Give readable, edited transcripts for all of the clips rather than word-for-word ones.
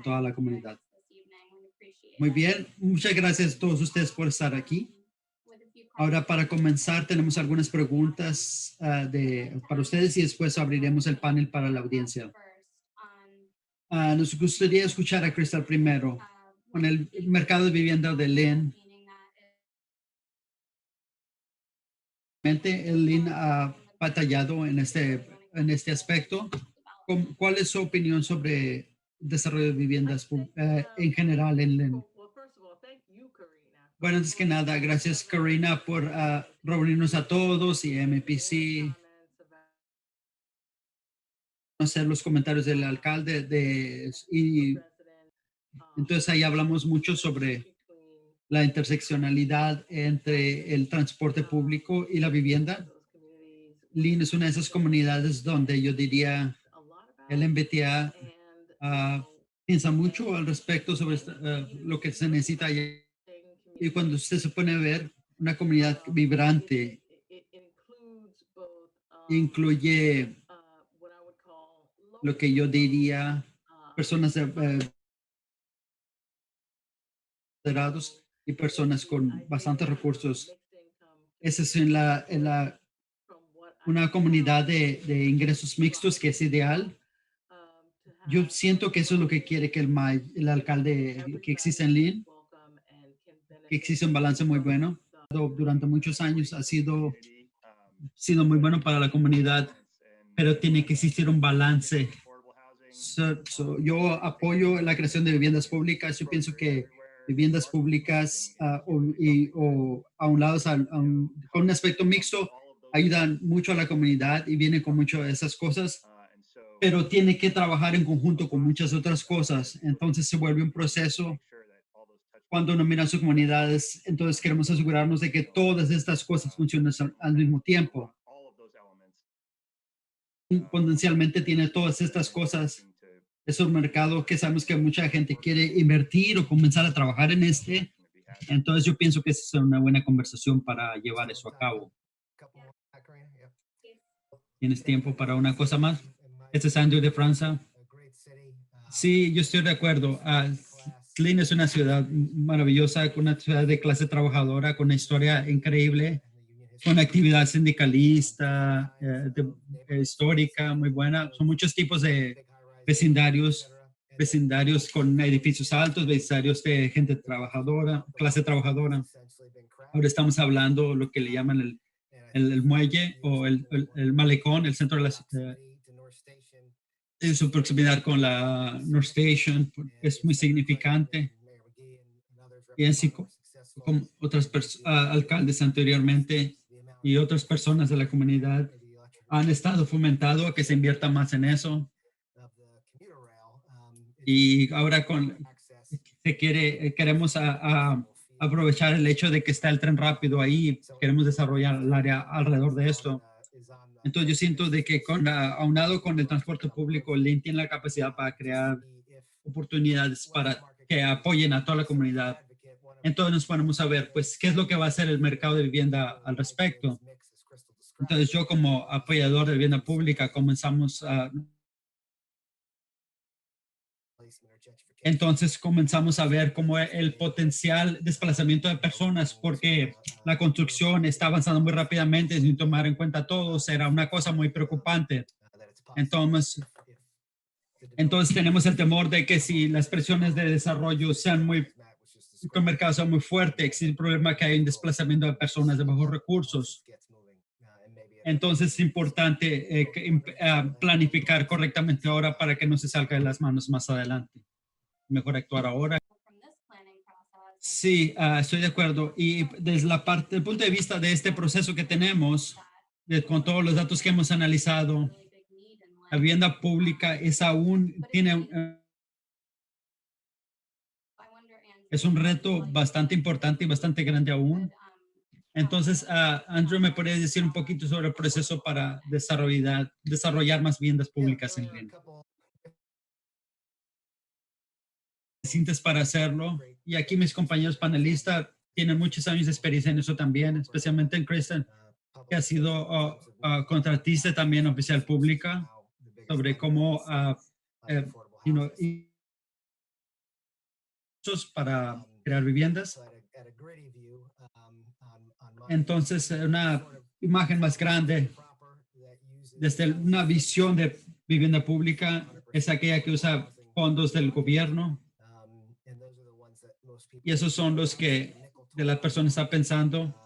toda la comunidad. Muy bien, muchas gracias a todos ustedes por estar aquí. Ahora, para comenzar, tenemos algunas preguntas para ustedes y después abriremos el panel para la audiencia. Nos gustaría escuchar a Crystal primero. Con el mercado de vivienda de Lynn, el Lynn ha batallado en este aspecto. ¿Cuál es su opinión sobre desarrollo de viviendas en general en Lynn? Bueno, antes que nada, gracias Karina por reunirnos a todos y MPC, hacer los comentarios del alcalde y entonces ahí hablamos mucho sobre la interseccionalidad entre el transporte público y la vivienda. Lynn es una de esas comunidades donde yo diría el MBTA piensa mucho al respecto sobre lo que se necesita allá. Y cuando usted se pone a ver una comunidad vibrante, incluye lo que yo diría personas moderados y personas con bastantes recursos. Esa es una comunidad de ingresos mixtos que es ideal. Yo siento que eso es lo que quiere que el alcalde que existe en Lynn, que existe un balance muy bueno. Durante muchos años ha sido muy bueno para la comunidad, pero tiene que existir un balance. Yo apoyo la creación de viviendas públicas. Yo pienso que viviendas públicas o a un lado, con un aspecto mixto, ayudan mucho a la comunidad y vienen con muchas de esas cosas, pero tiene que trabajar en conjunto con muchas otras cosas. Entonces se vuelve un proceso cuando uno mira sus comunidades. Entonces queremos asegurarnos de que todas estas cosas funcionen al mismo tiempo. Potencialmente tiene todas estas cosas. Es un mercado que sabemos que mucha gente quiere invertir o comenzar a trabajar en este. Entonces yo pienso que es una buena conversación para llevar eso a cabo. ¿Tienes tiempo para una cosa más? Este es Andrew de Francia. Sí, yo estoy de acuerdo. Lynn es una ciudad maravillosa, una ciudad de clase trabajadora, con una historia increíble, con actividad sindicalista, histórica, muy buena. Son muchos tipos de vecindarios con edificios altos, vecindarios de gente trabajadora, clase trabajadora. Ahora estamos hablando lo que le llaman el muelle o el malecón, el centro de la ciudad. En su proximidad con la North Station es muy significante. Y así como otros alcaldes anteriormente y otras personas de la comunidad han estado fomentando a que se invierta más en eso. Y ahora queremos aprovechar el hecho de que está el tren rápido ahí, queremos desarrollar el área alrededor de esto. Entonces yo siento de que aunado con el transporte público, Lynn tiene la capacidad para crear oportunidades para que apoyen a toda la comunidad. Entonces nos ponemos a ver, pues, qué es lo que va a hacer el mercado de vivienda al respecto. Entonces yo como apoyador de vivienda pública comenzamos a ver cómo el potencial desplazamiento de personas, porque la construcción está avanzando muy rápidamente sin tomar en cuenta todo, será una cosa muy preocupante. Entonces tenemos el temor de que si las presiones de desarrollo el mercado sea muy fuerte, existe el problema que hay un desplazamiento de personas de bajos recursos. Entonces es importante planificar correctamente ahora para que no se salga de las manos más adelante. Mejor actuar ahora. Sí, estoy de acuerdo. Y desde el punto de vista de este proceso que tenemos, con todos los datos que hemos analizado, la vivienda pública es un reto bastante importante y bastante grande aún. Entonces, Andrew, ¿me podría decir un poquito sobre el proceso para desarrollar más viviendas públicas en línea? Sientes para hacerlo. Y aquí mis compañeros panelistas tienen muchos años de experiencia en eso también, especialmente en Kristen, que ha sido contratista también oficial pública, sobre cómo para crear viviendas. Entonces, una imagen más grande, desde una visión de vivienda pública, es aquella que usa fondos del gobierno. Y esos son los que de las personas está pensando,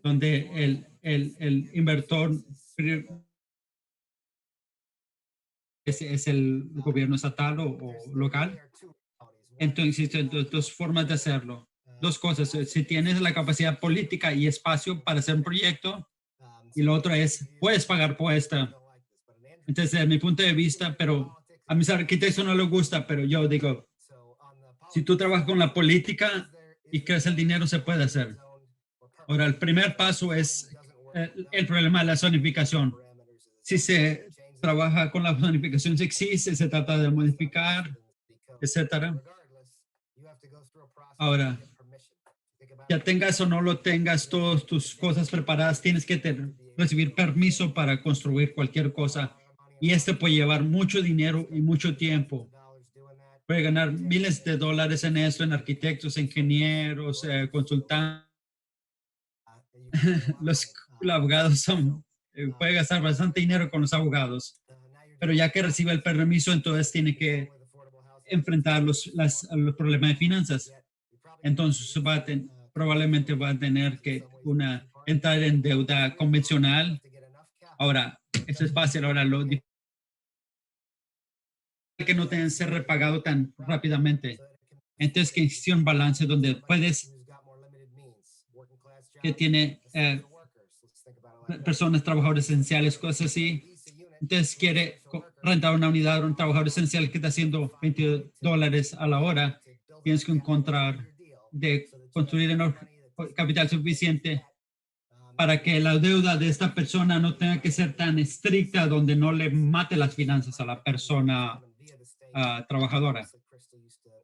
donde el inversor es el gobierno estatal o local. Entonces, existen dos formas de hacerlo. Dos cosas. Si tienes la capacidad política y espacio para hacer un proyecto, y lo otro es, puedes pagar por esta. Entonces, desde mi punto de vista, pero a mis arquitectos no les gusta, pero yo digo, si tú trabajas con la política y creas el dinero, se puede hacer. Ahora, el primer paso es el problema de la zonificación. Si se trabaja con la zonificación, si existe, se trata de modificar, etcétera. Ahora, ya tengas o no lo tengas todas tus cosas preparadas, tienes que recibir permiso para construir cualquier cosa. Y este puede llevar mucho dinero y mucho tiempo. Puede ganar miles de dólares en esto, en arquitectos, ingenieros, consultantes. Los abogados puede gastar bastante dinero con los abogados. Pero ya que recibe el permiso, entonces tiene que enfrentar los problemas de finanzas. Entonces probablemente va a tener que entrar en deuda convencional. Ahora, eso es fácil. Ahora, lo que no tenga que ser repagado tan rápidamente. Entonces, que existe un balance donde que tiene personas, trabajadores esenciales, cosas así. Entonces, quiere rentar una unidad a un trabajador esencial que está haciendo $20 a la hora. Tienes que encontrar de construir en capital suficiente para que la deuda de esta persona no tenga que ser tan estricta, donde no le mate las finanzas a la persona trabajadora.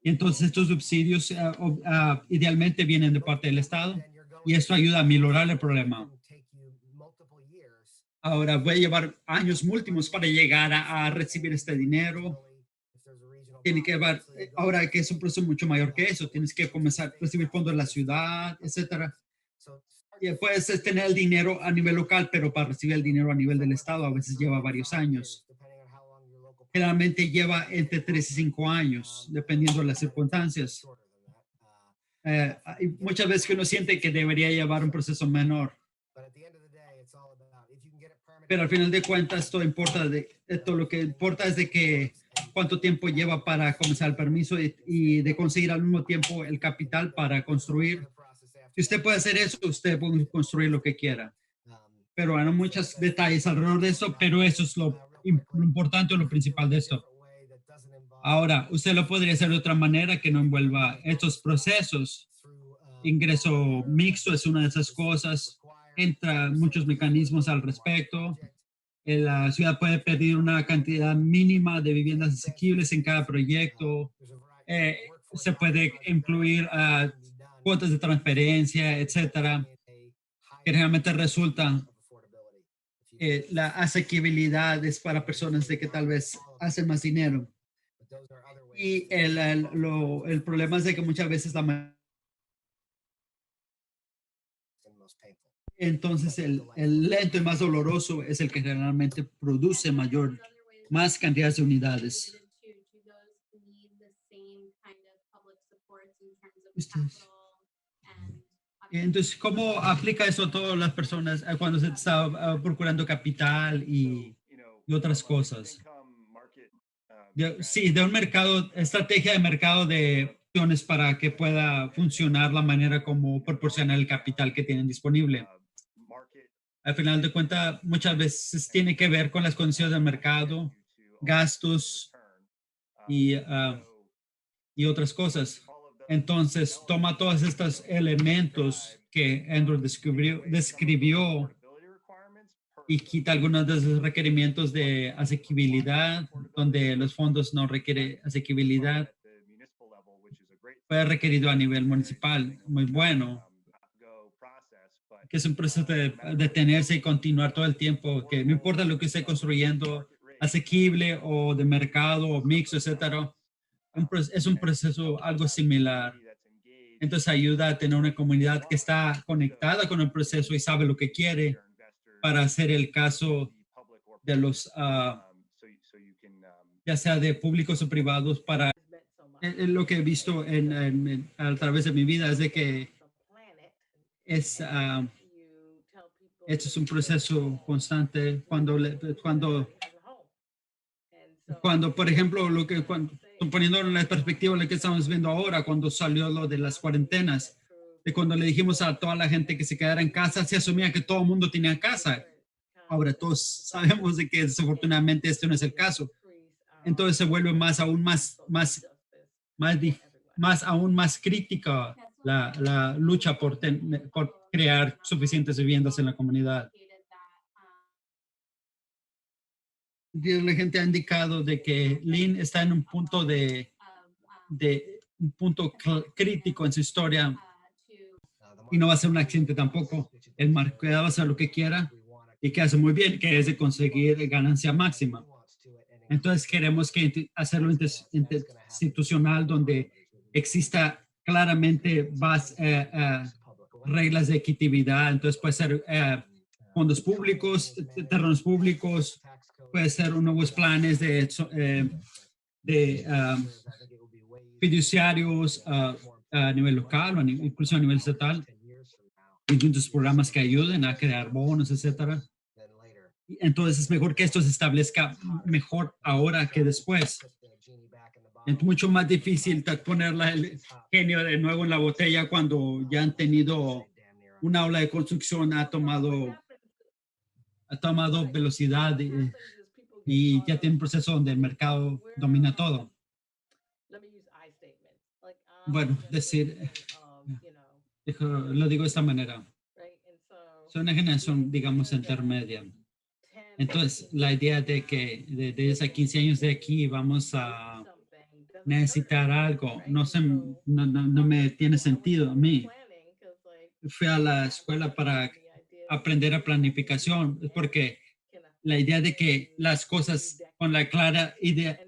Y entonces estos subsidios idealmente vienen de parte del Estado y esto ayuda a minorar el problema. Ahora voy a llevar años múltiples para llegar a recibir este dinero. Tiene que llevar, ahora que es un proceso mucho mayor que eso, tienes que comenzar a recibir fondos de la ciudad, etcétera. Y puedes tener el dinero a nivel local, pero para recibir el dinero a nivel del Estado a veces lleva varios años. Generalmente lleva entre 3 y 5 años, dependiendo de las circunstancias. Hay muchas veces que uno siente que debería llevar un proceso menor. Pero al final de cuentas, todo importa todo lo que importa es de que cuánto tiempo lleva para comenzar el permiso y de conseguir al mismo tiempo el capital para construir. Si usted puede hacer eso, usted puede construir lo que quiera. Pero hay muchos detalles alrededor de eso, pero eso es lo importante o lo principal de esto. Ahora, usted lo podría hacer de otra manera que no envuelva estos procesos. Ingreso mixto es una de esas cosas. Entra muchos mecanismos al respecto. La ciudad puede pedir una cantidad mínima de viviendas asequibles en cada proyecto. Se puede incluir cuotas de transferencia, etcétera, que realmente resulta la asequibilidad es para personas de que tal vez hacen más dinero. Y el problema es de que muchas veces entonces el lento y más doloroso es el que generalmente produce más cantidades de unidades. Entonces, ¿cómo aplica eso a todas las personas cuando se está procurando capital y otras cosas? Sí, de un mercado, estrategia de mercado de opciones para que pueda funcionar la manera como proporcionar el capital que tienen disponible. Al final de cuentas, muchas veces tiene que ver con las condiciones del mercado, gastos y otras cosas. Entonces, toma todos estos elementos que Andrew describió y quita algunos de esos requerimientos de asequibilidad, donde los fondos no requieren asequibilidad. Fue requerido a nivel municipal, muy bueno, que es un proceso de detenerse y continuar todo el tiempo, que no importa lo que esté construyendo, asequible o de mercado o mixto, etcétera, Es un proceso algo similar. Entonces ayuda a tener una comunidad que está conectada con el proceso y sabe lo que quiere para hacer el caso de los, ya sea de públicos o privados, para lo que he visto a través de mi vida es de que es, esto es un proceso constante cuando, por ejemplo, poniendo en la perspectiva de lo que estamos viendo ahora, cuando salió lo de las cuarentenas, de cuando le dijimos a toda la gente que se quedara en casa, se asumía que todo el mundo tenía casa. Ahora todos sabemos de que desafortunadamente esto no es el caso. Entonces se vuelve aún más crítica la lucha por crear suficientes viviendas en la comunidad. La gente ha indicado de que Lynn está en un punto de un punto crítico en su historia y no va a ser un accidente tampoco. El mercado va a hacer lo que quiera y que hace muy bien, que es de conseguir ganancia máxima. Entonces queremos que hacerlo institucional donde exista claramente reglas de equitatividad. Entonces puede ser fondos públicos, terrenos públicos, puede ser nuevos planes de fiduciarios a nivel local o incluso a nivel estatal, distintos programas que ayuden a crear bonos, etcétera. Entonces es mejor que esto se establezca mejor ahora que después. Es mucho más difícil poner el genio de nuevo en la botella cuando ya han tenido una ola de construcción, ha tomado velocidad y ya tiene un proceso donde el mercado domina todo. Bueno, lo digo de esta manera. Son una generación, digamos, intermedia. Entonces, la idea de que de 10 a 15 años de aquí vamos a necesitar algo, no me tiene sentido a mí. Fui a la escuela para aprender a planificación, porque la idea de que las cosas con la clara idea,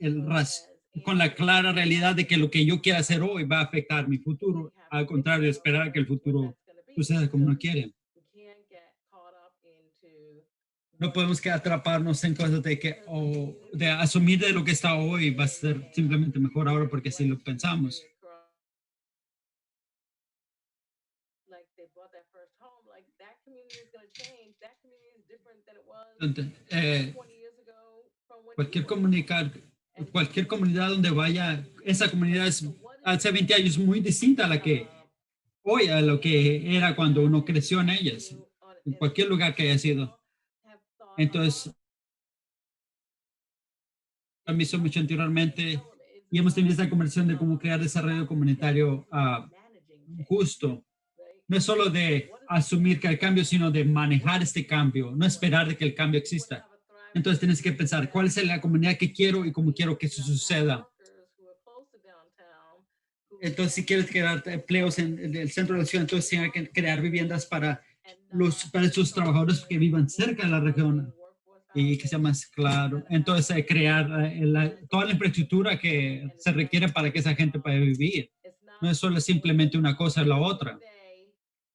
con la clara realidad de que lo que yo quiera hacer hoy va a afectar mi futuro, al contrario de esperar que el futuro suceda como uno quiere. No podemos que atraparnos en cosas de que o de asumir de lo que está hoy va a ser simplemente mejor ahora porque así lo pensamos. Entonces, cualquier comunidad donde vaya, esa comunidad es hace 20 años muy distinta a la que hoy, a lo que era cuando uno creció en ellas, en cualquier lugar que haya sido. Entonces, han visto mucho anteriormente y hemos tenido esta conversación de cómo crear desarrollo comunitario justo. No es solo de asumir que el cambio, sino de manejar este cambio, no esperar de que el cambio exista. Entonces tienes que pensar cuál es la comunidad que quiero y cómo quiero que eso suceda. Entonces, si quieres crear empleos en el centro de la ciudad, entonces tienes que crear viviendas para esos trabajadores que vivan cerca de la región y que sea más claro. Entonces, crear toda la infraestructura que se requiere para que esa gente pueda vivir. No es solo simplemente una cosa o la otra.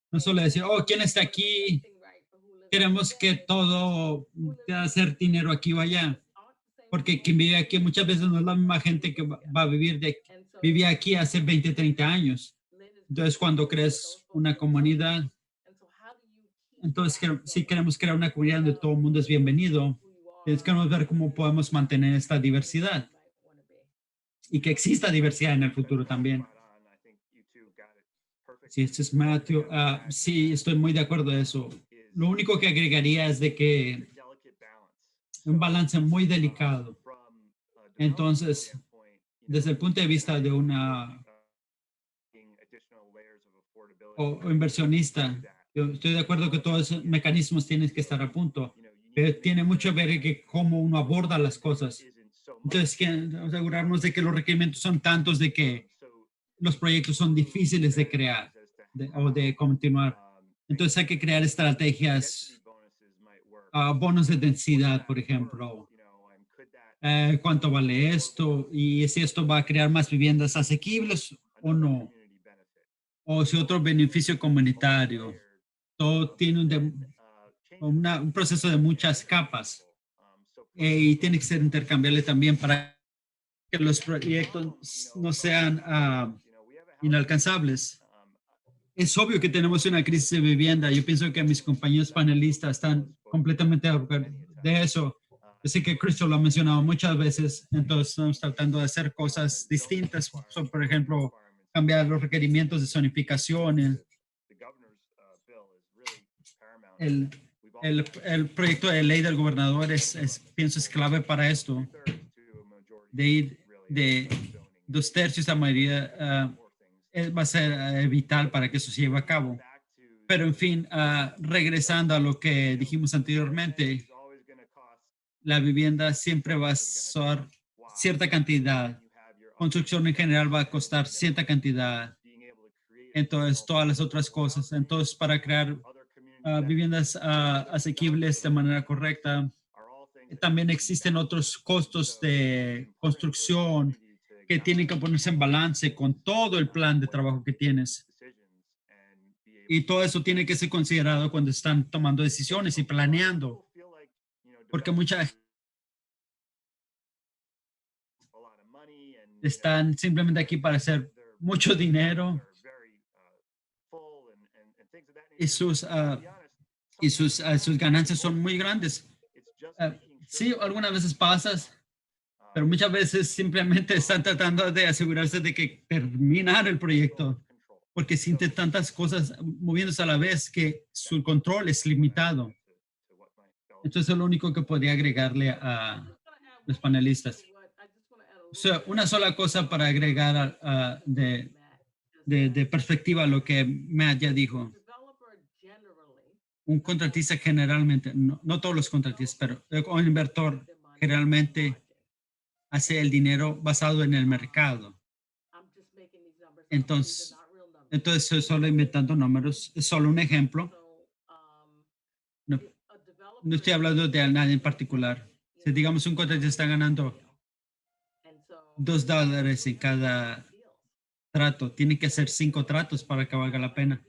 No solo decir, oh, ¿quién está aquí? Queremos que todo hacer dinero aquí o allá. Porque quien vive aquí muchas veces no es la misma gente que va a vivía aquí hace 20, 30 años. Entonces, cuando crees una comunidad, entonces si queremos crear una comunidad donde todo el mundo es bienvenido, queremos ver cómo podemos mantener esta diversidad y que exista diversidad en el futuro también. Sí, este es Matthew. Sí, estoy muy de acuerdo en eso. Lo único que agregaría es de que un balance muy delicado. Entonces, desde el punto de vista de una o inversionista, yo estoy de acuerdo que todos esos mecanismos tienen que estar a punto, pero tiene mucho que ver que cómo uno aborda las cosas. Entonces, que asegurarnos de que los requerimientos son tantos de que los proyectos son difíciles de crear o de continuar. Entonces hay que crear estrategias, bonos de densidad, por ejemplo. cuánto vale esto y si esto va a crear más viviendas asequibles o no, o si otro beneficio comunitario. Todo tiene un proceso de muchas capas y tiene que ser intercambiable también para que los proyectos no sean inalcanzables. Es obvio que tenemos una crisis de vivienda. Yo pienso que mis compañeros panelistas están completamente de eso. Yo sé que Cristo lo ha mencionado muchas veces, entonces estamos tratando de hacer cosas distintas. Por ejemplo, cambiar los requerimientos de zonificación. El, el proyecto de ley del gobernador pienso, es clave para esto, de ir de 2/3 a mayoría. Va a ser vital para que eso se lleve a cabo. Pero en fin, regresando a lo que dijimos anteriormente, la vivienda siempre va a ser cierta cantidad. Construcción en general va a costar cierta cantidad. Entonces, todas las otras cosas. Entonces, para crear viviendas asequibles de manera correcta, también existen otros costos de construcción que tienen que ponerse en balance con todo el plan de trabajo que tienes. Y todo eso tiene que ser considerado cuando están tomando decisiones y planeando, porque muchas están simplemente aquí para hacer mucho dinero y sus ganancias son muy grandes. Uh, sí, algunas veces pasas, pero muchas veces simplemente están tratando de asegurarse de que terminar el proyecto, porque sienten tantas cosas moviéndose a la vez que su control es limitado. Entonces es lo único que podría agregarle a los panelistas. O sea, una sola cosa para agregar de perspectiva a lo que Matt ya dijo. Un contratista generalmente, no todos los contratistas, pero un inversor generalmente hace el dinero basado en el mercado. Entonces, solo inventando números, es solo un ejemplo. No, no estoy hablando de nadie en particular. Si digamos un contratista está ganando $2 en cada trato, tiene que hacer 5 tratos para que valga la pena,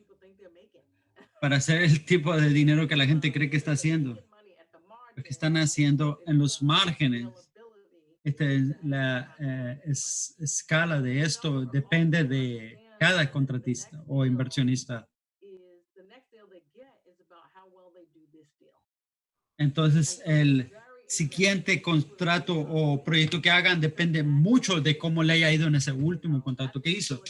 para hacer el tipo de dinero que la gente cree que está haciendo. Lo que están haciendo en los márgenes. La escala de esto depende de cada contratista o inversionista. Entonces, el siguiente contrato o proyecto que hagan depende mucho de cómo le haya ido en ese último contrato que hizo.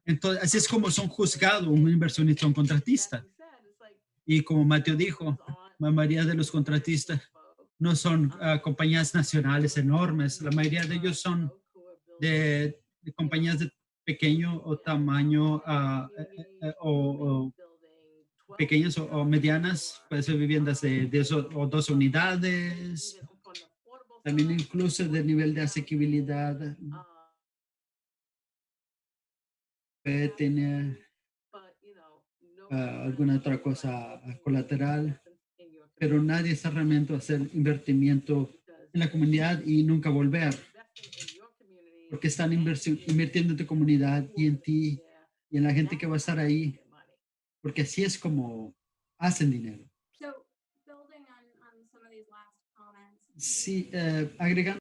Entonces, así es como son juzgados un inversionista o un contratista. Y como Mateo dijo, la mayoría de los contratistas no son compañías nacionales enormes. La mayoría de ellos son de compañías de pequeño o tamaño o pequeñas o medianas, puede ser viviendas de eso, o 2 unidades, también incluso de nivel de asequibilidad, puede tener alguna otra cosa colateral, pero nadie está realmente a hacer invertimiento en la comunidad y nunca volver, porque están invirtiendo en tu comunidad y en ti y en la gente que va a estar ahí, porque así es como hacen dinero. Sí, agregando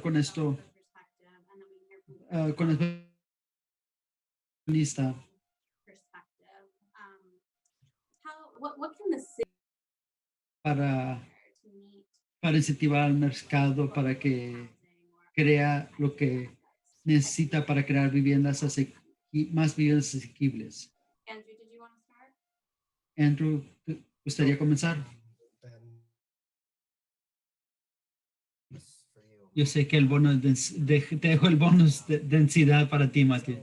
con esto, con el lista para, para incentivar al mercado para que crea lo que necesita para crear viviendas más viviendas asequibles. Andrew, ¿te gustaría comenzar? Yo sé que el bono te dejo el bonus de densidad para ti, Matthew.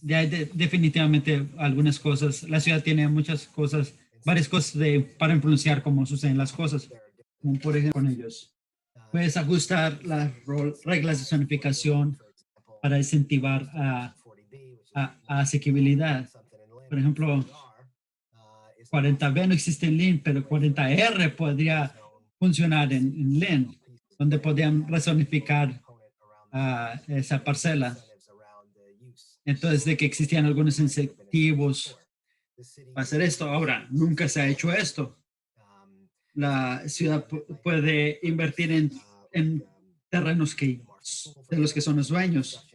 Ya hay definitivamente algunas cosas. La ciudad tiene muchas cosas, varias cosas para influenciar cómo suceden las cosas. Como por ejemplo con ellos. Puedes ajustar las reglas de zonificación para incentivar a asequibilidad. Por ejemplo, 40B no existe en Lynn, pero 40R podría funcionar en Lynn, donde podían rezonificar esa parcela. Entonces, de que existían algunos incentivos para hacer esto. Ahora, nunca se ha hecho esto. La ciudad puede invertir en terrenos de los que son los dueños.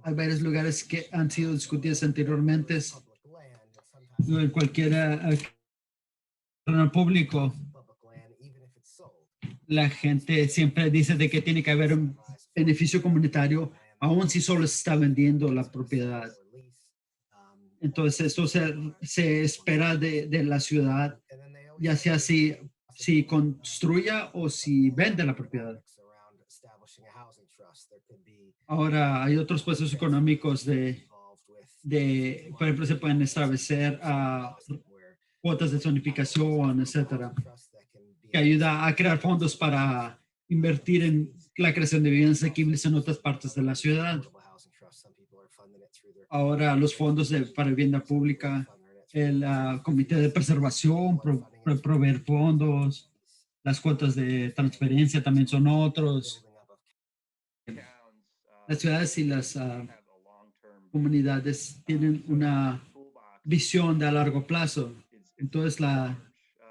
Hay varios lugares que han sido discutidos anteriormente. En cualquier terreno público, la gente siempre dice de que tiene que haber un beneficio comunitario, aun si solo se está vendiendo la propiedad. Entonces, esto se espera de la ciudad, ya sea si construya o si vende la propiedad. Ahora, hay otros puestos económicos por ejemplo, se pueden establecer cuotas de zonificación, etcétera, que ayuda a crear fondos para invertir en la creación de viviendas asequibles en otras partes de la ciudad. Ahora, los fondos para vivienda pública, el comité de preservación, proveer fondos, las cuotas de transferencia también son otros. Las ciudades y las comunidades tienen una visión de a largo plazo. Entonces, la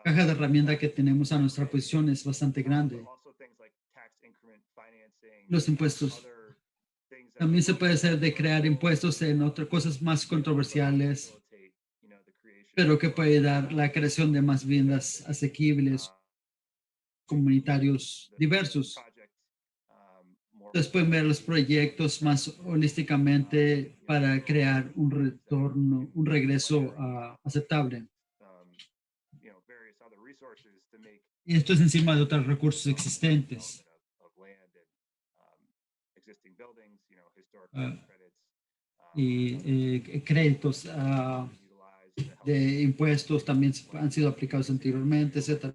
caja de herramientas que tenemos a nuestra posición es bastante grande. Los impuestos. También se puede hacer de crear impuestos en otras cosas más controversiales, pero que puede dar la creación de más viviendas asequibles, comunitarios diversos. Entonces pueden ver los proyectos más holísticamente para crear un retorno, un regreso aceptable. Y esto es encima de otros recursos existentes. Y créditos de impuestos también han sido aplicados anteriormente, etc.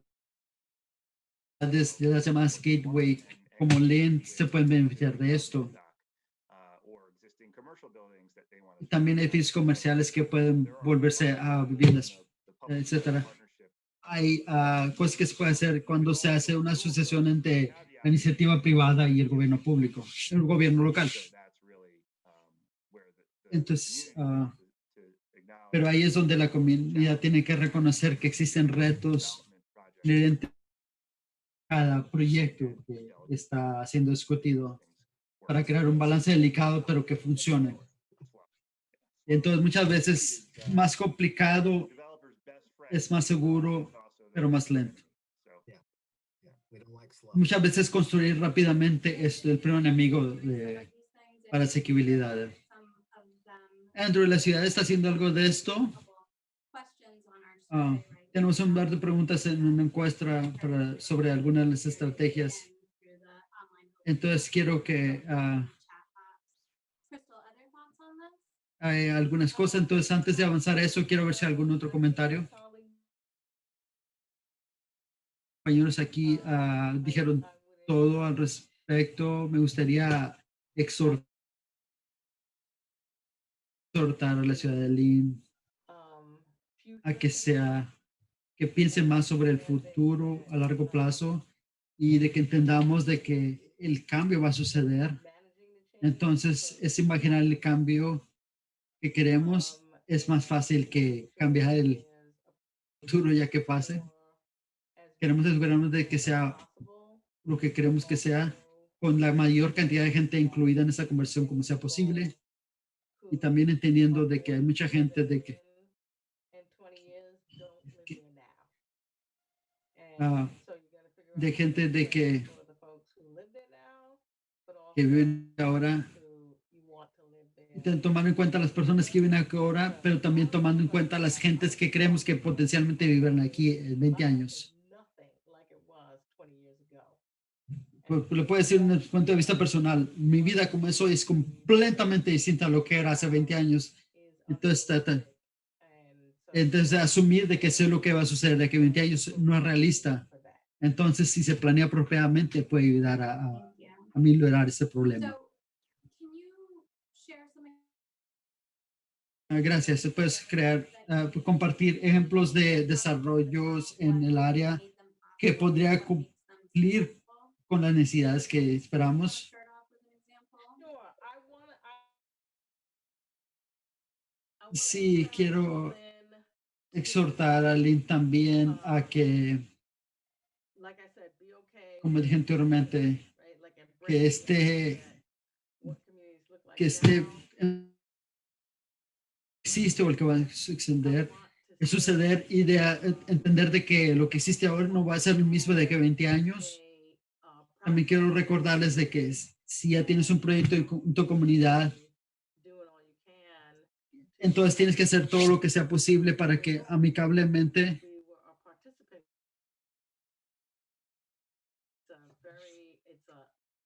Desde las llamadas gateway como Lynn se pueden beneficiar de esto. También edificios comerciales que pueden volverse a viviendas, etcétera. Hay cosas que se puede hacer cuando se hace una asociación entre la iniciativa privada y el gobierno público, el gobierno local. Entonces, pero ahí es donde la comunidad tiene que reconocer que existen retos en cada proyecto que está siendo discutido para crear un balance delicado, pero que funcione. Entonces, muchas veces más complicado es más seguro, pero más lento. Muchas veces construir rápidamente es el primer enemigo para asequibilidad. Andrew, ¿la ciudad está haciendo algo de esto? Tenemos un par de preguntas en una encuesta sobre algunas de las estrategias. Entonces, quiero que hay algunas cosas. Entonces, antes de avanzar a eso, quiero ver si hay algún otro comentario. Compañeros aquí dijeron todo al respecto. Me gustaría exhortar a la ciudad de Lynn a que piense más sobre el futuro a largo plazo y de que entendamos de que el cambio va a suceder. Entonces, es imaginar el cambio que queremos. Es más fácil que cambiar el futuro ya que pase. Queremos asegurarnos de que sea lo que queremos que sea, con la mayor cantidad de gente incluida en esa conversión como sea posible. Y también entendiendo de que hay mucha gente de gente que viven ahora, tomando en cuenta las personas que viven ahora, pero también tomando en cuenta las gentes que creemos que potencialmente viven aquí en 20 años. Lo puedo decir desde el punto de vista personal. Mi vida como eso es completamente distinta a lo que era hace 20 años. Entonces asumir de que sé lo que va a suceder de que 20 años no es realista. Entonces, si se planea apropiadamente, puede ayudar a minorar ese problema. Gracias. Se puede crear compartir ejemplos de desarrollos en el área que podría cumplir con las necesidades que esperamos. Sure. Sí, quiero Lynn exhortar a Lynn también a que, like I said, be okay como with dije anteriormente, right, like que embrace the fact este, that what communities look like que este now. existe o el que va a I suceder, want to es say suceder y de um, entender de que lo que existe ahora no va a ser lo mismo de que 20 años. También quiero project recordarles de que si ya tienes un and proyecto en tu comunidad, doing all you can to entonces tienes que hacer todo lo que sea um, posible para que because amicablemente we were a participant. It's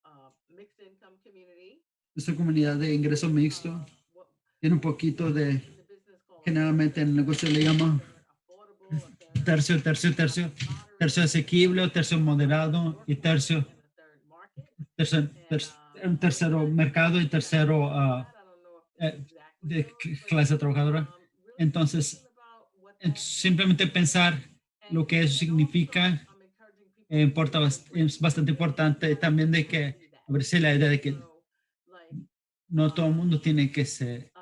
a mixed income community. nuestra comunidad de ingreso mixto What tiene un poquito de, in the business call a third, generalmente en el negocio le a llama third affordable, a third tercio, tercio, tercio, tercio moderate, asequible, o tercio a third moderado y workforce, tercio, and a third market. tercio, And un tercero what mercado y I mean tercero by that, I don't know if it's exactly de those, but clase trabajadora. really thinking Entonces, about what that simplemente means. pensar lo que eso And also, significa I'm encouraging people to importa, embrace es the bastante idea importante that también de people don't que see that. abrirse la idea de que So, like, no todo el mundo tiene que ser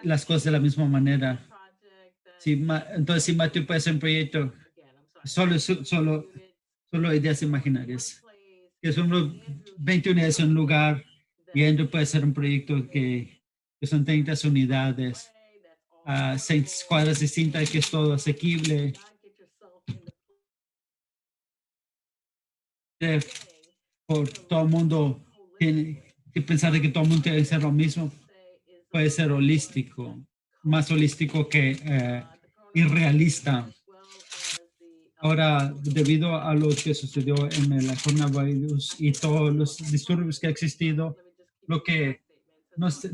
las cosas de la Matthew misma has a manera. project that Si, is entonces, si Matthew puede hacer un proyecto, again, I'm sorry, solo, 20 units solo ideas in one imaginarias, place, que son los and Andrew has 20 a unidades en un project lugar, y that Andrew puede hacer un is proyecto in que son 30 private unidades way, that's all a 6 affordable, cuadras distintas, que es todo and you asequible. got to get yourself in the eh, beginning por to todo look el at things mundo tiene holistically. que pensar de que todo el mundo tiene que ser lo I mismo, would say is puede ser what holístico, más COVID, holístico que the coronavirus, irrealista. as well as the Ahora, social debido a lo que unrest. sucedió en el coronavirus I y think todos also los disturbios que ha existido, let me just keep lo using my que statements as no my sé,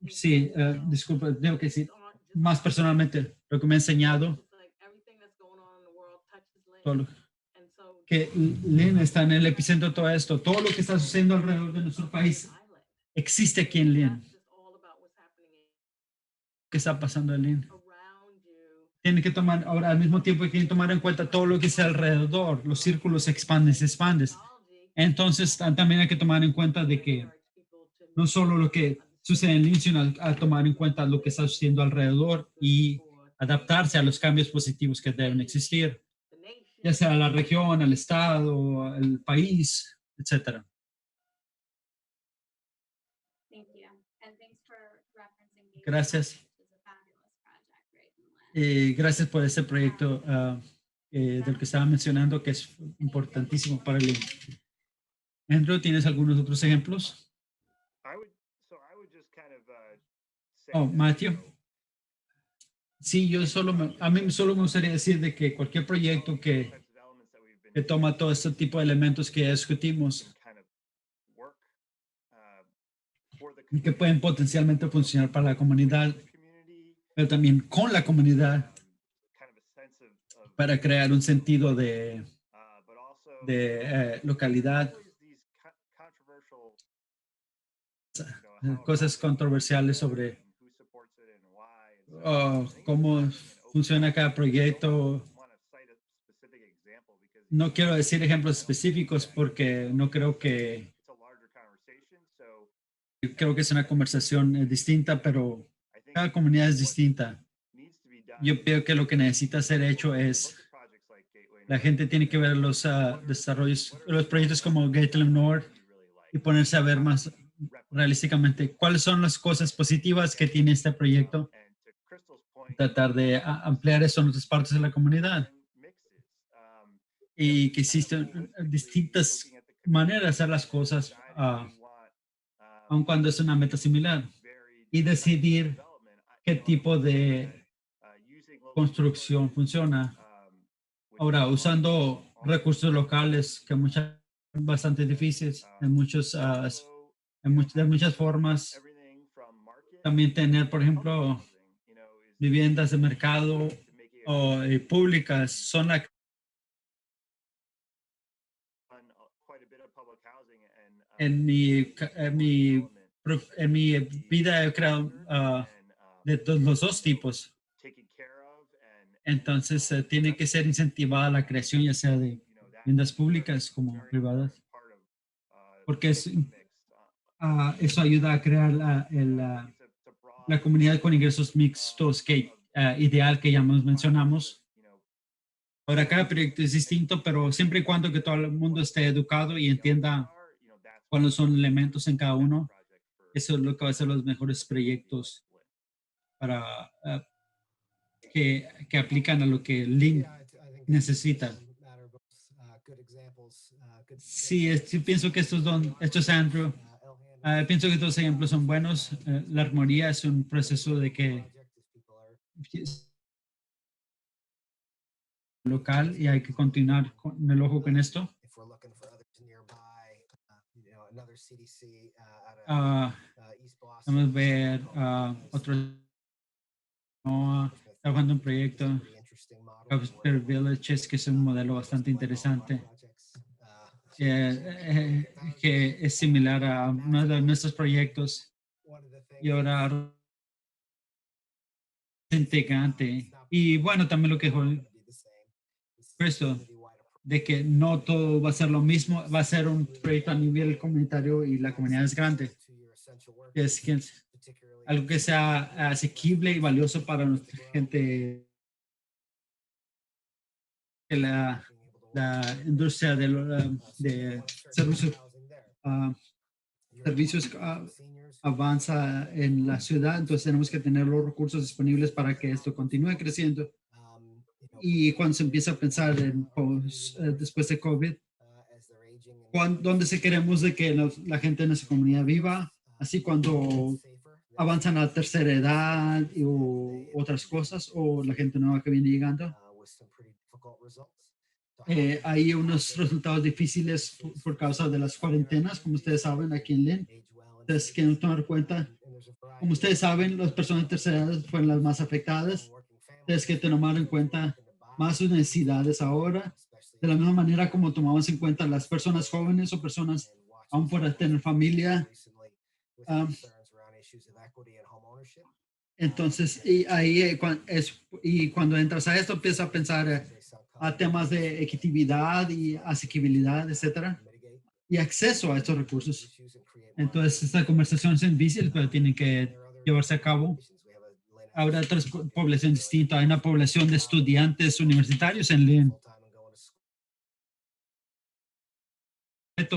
sí, example of disculpa, tengo que things decir aren't just más happening personalmente lo que me ha here. enseñado, It's like everything that's going on in the world touches todo Lynn. lo- And so que Lynn está en el epicentro de todo esto, todo lo que está sucediendo alrededor de nuestro país island. existe aquí en It's not Lynn. just all about what's happening ¿Qué está pasando en Lynn? around you. Tienen que tomar, ahora al mismo tiempo tienen que tomar en cuenta todo lo que está alrededor, los círculos se expanden, se expanden. Technology Entonces también hay que tomar en cuenta want de to que encourage people to no move solo lo beyond que sucede en understanding Lynn, sino a tomar en cuenta lo que está sucediendo what's alrededor good y for adaptarse a los cambios positivos que deben existir, the ya nation. sea la región, el estado, el país, etcétera. Gracias. Gracias por ese proyecto del que estaba mencionando, que es importantísimo para el. Andrew, ¿tienes algunos otros ejemplos? Oh, Matthew. Sí, a mí solo me gustaría decir de que cualquier proyecto que toma todo este tipo de elementos que ya discutimos y que pueden potencialmente funcionar para la comunidad, pero también con la comunidad para crear un sentido de localidad, cosas controversiales sobre cómo funciona cada proyecto. No quiero decir ejemplos específicos porque no creo que es una conversación distinta, pero cada comunidad es distinta. Yo creo que lo que necesita ser hecho es, la gente tiene que ver los desarrollos, los proyectos como Gateway North y ponerse a ver más realísticamente cuáles son las cosas positivas que tiene este proyecto, tratar de ampliar eso en otras partes de la comunidad y que existen distintas maneras de hacer las cosas, aun cuando es una meta similar, y decidir qué tipo de construcción funciona. Ahora, usando recursos locales que muchas bastante difíciles de muchas formas. También tener, por ejemplo, viviendas de mercado o públicas son en mi, en mi, en mi vida he creado de los dos tipos. Entonces, tiene que ser incentivada la creación, ya sea de viviendas públicas como privadas, porque eso ayuda a crear la comunidad con ingresos mixtos que ideal que ya nos mencionamos. Ahora, cada proyecto es distinto, pero siempre y cuando que todo el mundo esté educado y entienda cuáles son elementos en cada uno, eso es lo que va a ser los mejores proyectos para que aplican a lo que Link necesita. Sí, sí pienso que estos Andrew, pienso que estos ejemplos son buenos. La armonía es un proceso de que local y hay que continuar con el ojo con esto. Vamos a ver otros trabajando en proyecto Casper Villages, que es un modelo bastante interesante, que es similar a uno de nuestros proyectos y ahora integrante. Y bueno, también lo que dijo Cristo, de que no todo va a ser lo mismo, va a ser un proyecto a nivel comunitario y la comunidad es grande. Es que algo que sea asequible y valioso para nuestra gente, que la industria de servicios, servicios avanza en la ciudad, entonces tenemos que tener los recursos disponibles para que esto continúe creciendo. Y cuando se empieza a pensar en después de COVID, ¿dónde se queremos de que la gente en esa comunidad viva? Así cuando avanzan a la tercera edad o otras cosas, o la gente nueva que viene llegando. Hay unos resultados difíciles por causa de las cuarentenas, como ustedes saben, aquí en Lynn. Entonces, que no tomar cuenta, como ustedes saben, las personas de tercera edad fueron las más afectadas. Entonces, que tomar en cuenta más sus necesidades ahora, de la misma manera como tomamos en cuenta las personas jóvenes o personas aún por tener familia. Um, entonces, y ahí y cuando entras a esto, empiezas a pensar a temas de equitatividad y asequibilidad, etcétera, y acceso a estos recursos. Entonces, esta conversación es difícil, pero tiene que llevarse a cabo. Habrá otras poblaciones distintas. Hay una población de estudiantes universitarios en Lynn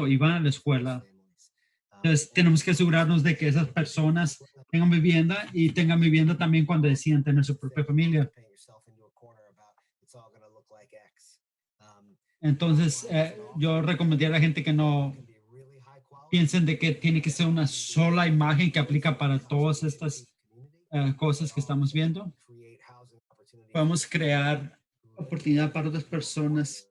y van a la escuela. Entonces, tenemos que asegurarnos de que esas personas tengan vivienda y tengan vivienda también cuando deciden tener su propia familia. Entonces, yo recomendaría a la gente que no piensen de que tiene que ser una sola imagen que aplica para todas estas cosas que estamos viendo. Podemos crear oportunidad para otras personas.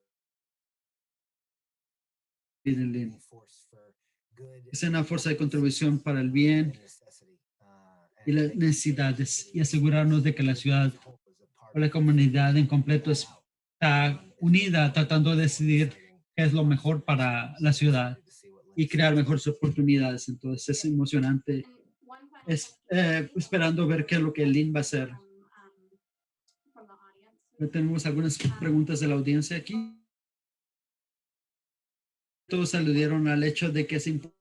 Es una fuerza de contribución para el bien y las necesidades y asegurarnos de que la ciudad o la comunidad en completo está unida tratando de decidir qué es lo mejor para la ciudad y crear mejores oportunidades. Entonces es emocionante. Es esperando ver qué es lo que Lynn va a hacer. Tenemos algunas preguntas de la audiencia aquí. Todos aludieron al hecho de que es importante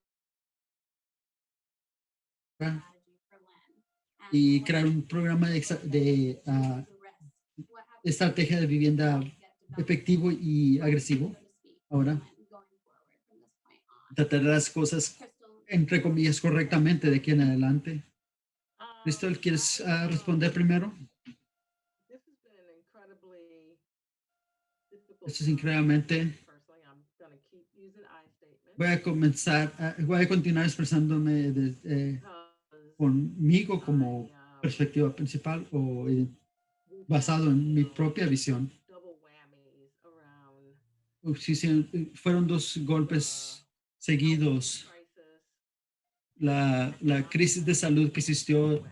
y crear un programa de estrategia de vivienda efectivo y agresivo. Ahora, tratar las cosas, entre comillas, correctamente de aquí en adelante. Crystal, ¿quieres responder primero? Esto es increíblemente. Voy a continuar expresándome conmigo como perspectiva principal o basado en mi propia visión. Sí, fueron dos golpes seguidos. La crisis de salud que existió,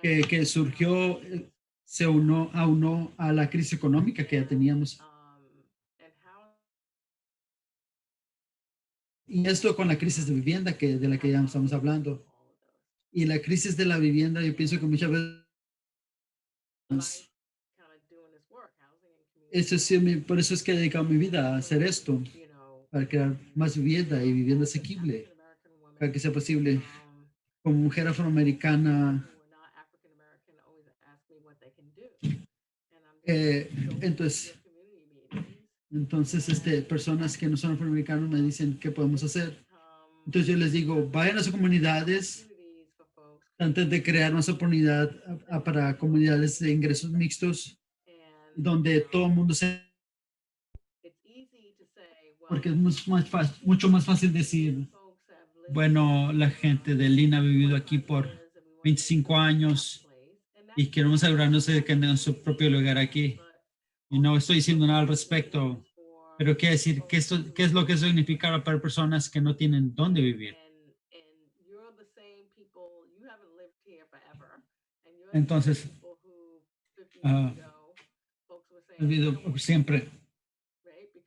que surgió, se aunó a la crisis económica que ya teníamos. Y esto con la crisis de vivienda de la que ya estamos hablando. Y la crisis de la vivienda, yo pienso que muchas veces Eso sí, por eso es que he dedicado mi vida a hacer esto, para crear más vivienda y vivienda asequible, para que sea posible. Como mujer afroamericana, eh, entonces, personas que no son afroamericanos me dicen qué podemos hacer. Entonces yo les digo, vayan a sus comunidades antes de crear más oportunidad para comunidades de ingresos mixtos, donde todo el mundo se... Porque es mucho más fácil decir, bueno, la gente de Lina ha vivido aquí por 25 años y queremos asegurarnos de que tengan su propio lugar aquí. Y no estoy diciendo nada al respecto, pero quiere decir que qué es lo que significa para personas que no tienen dónde vivir. Entonces, uh, siempre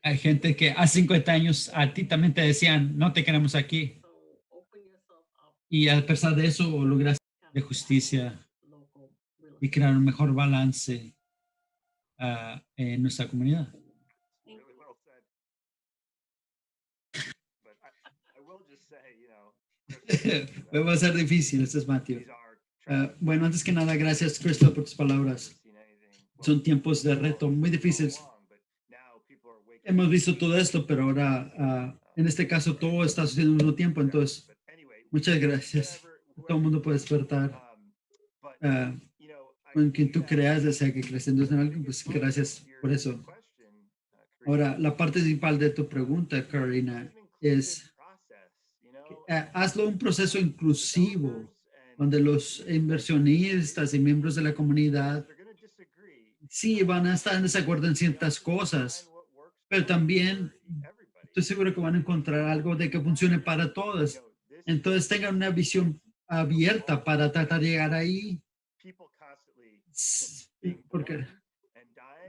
hay gente que hace 50 años a ti también te decían, no te queremos aquí. Y a pesar de eso, lograste de justicia y crear un mejor balance en nuestra comunidad. Va a ser difícil, este es Matthew. Bueno, antes que nada, gracias, Crystal, por tus palabras. Son tiempos de reto muy difíciles. Hemos visto todo esto, pero ahora, en este caso, todo está sucediendo al mismo tiempo. Entonces, muchas gracias. Todo el mundo puede despertar. Con quien tú creas, ya sea que creciendo en algo, pues gracias por eso. Ahora, la parte principal de tu pregunta, Karina, es hazlo un proceso inclusivo, donde los inversionistas y miembros de la comunidad sí van a estar en desacuerdo en ciertas cosas, pero también estoy seguro que van a encontrar algo de que funcione para todos. Entonces tengan una visión abierta para tratar de llegar ahí. Porque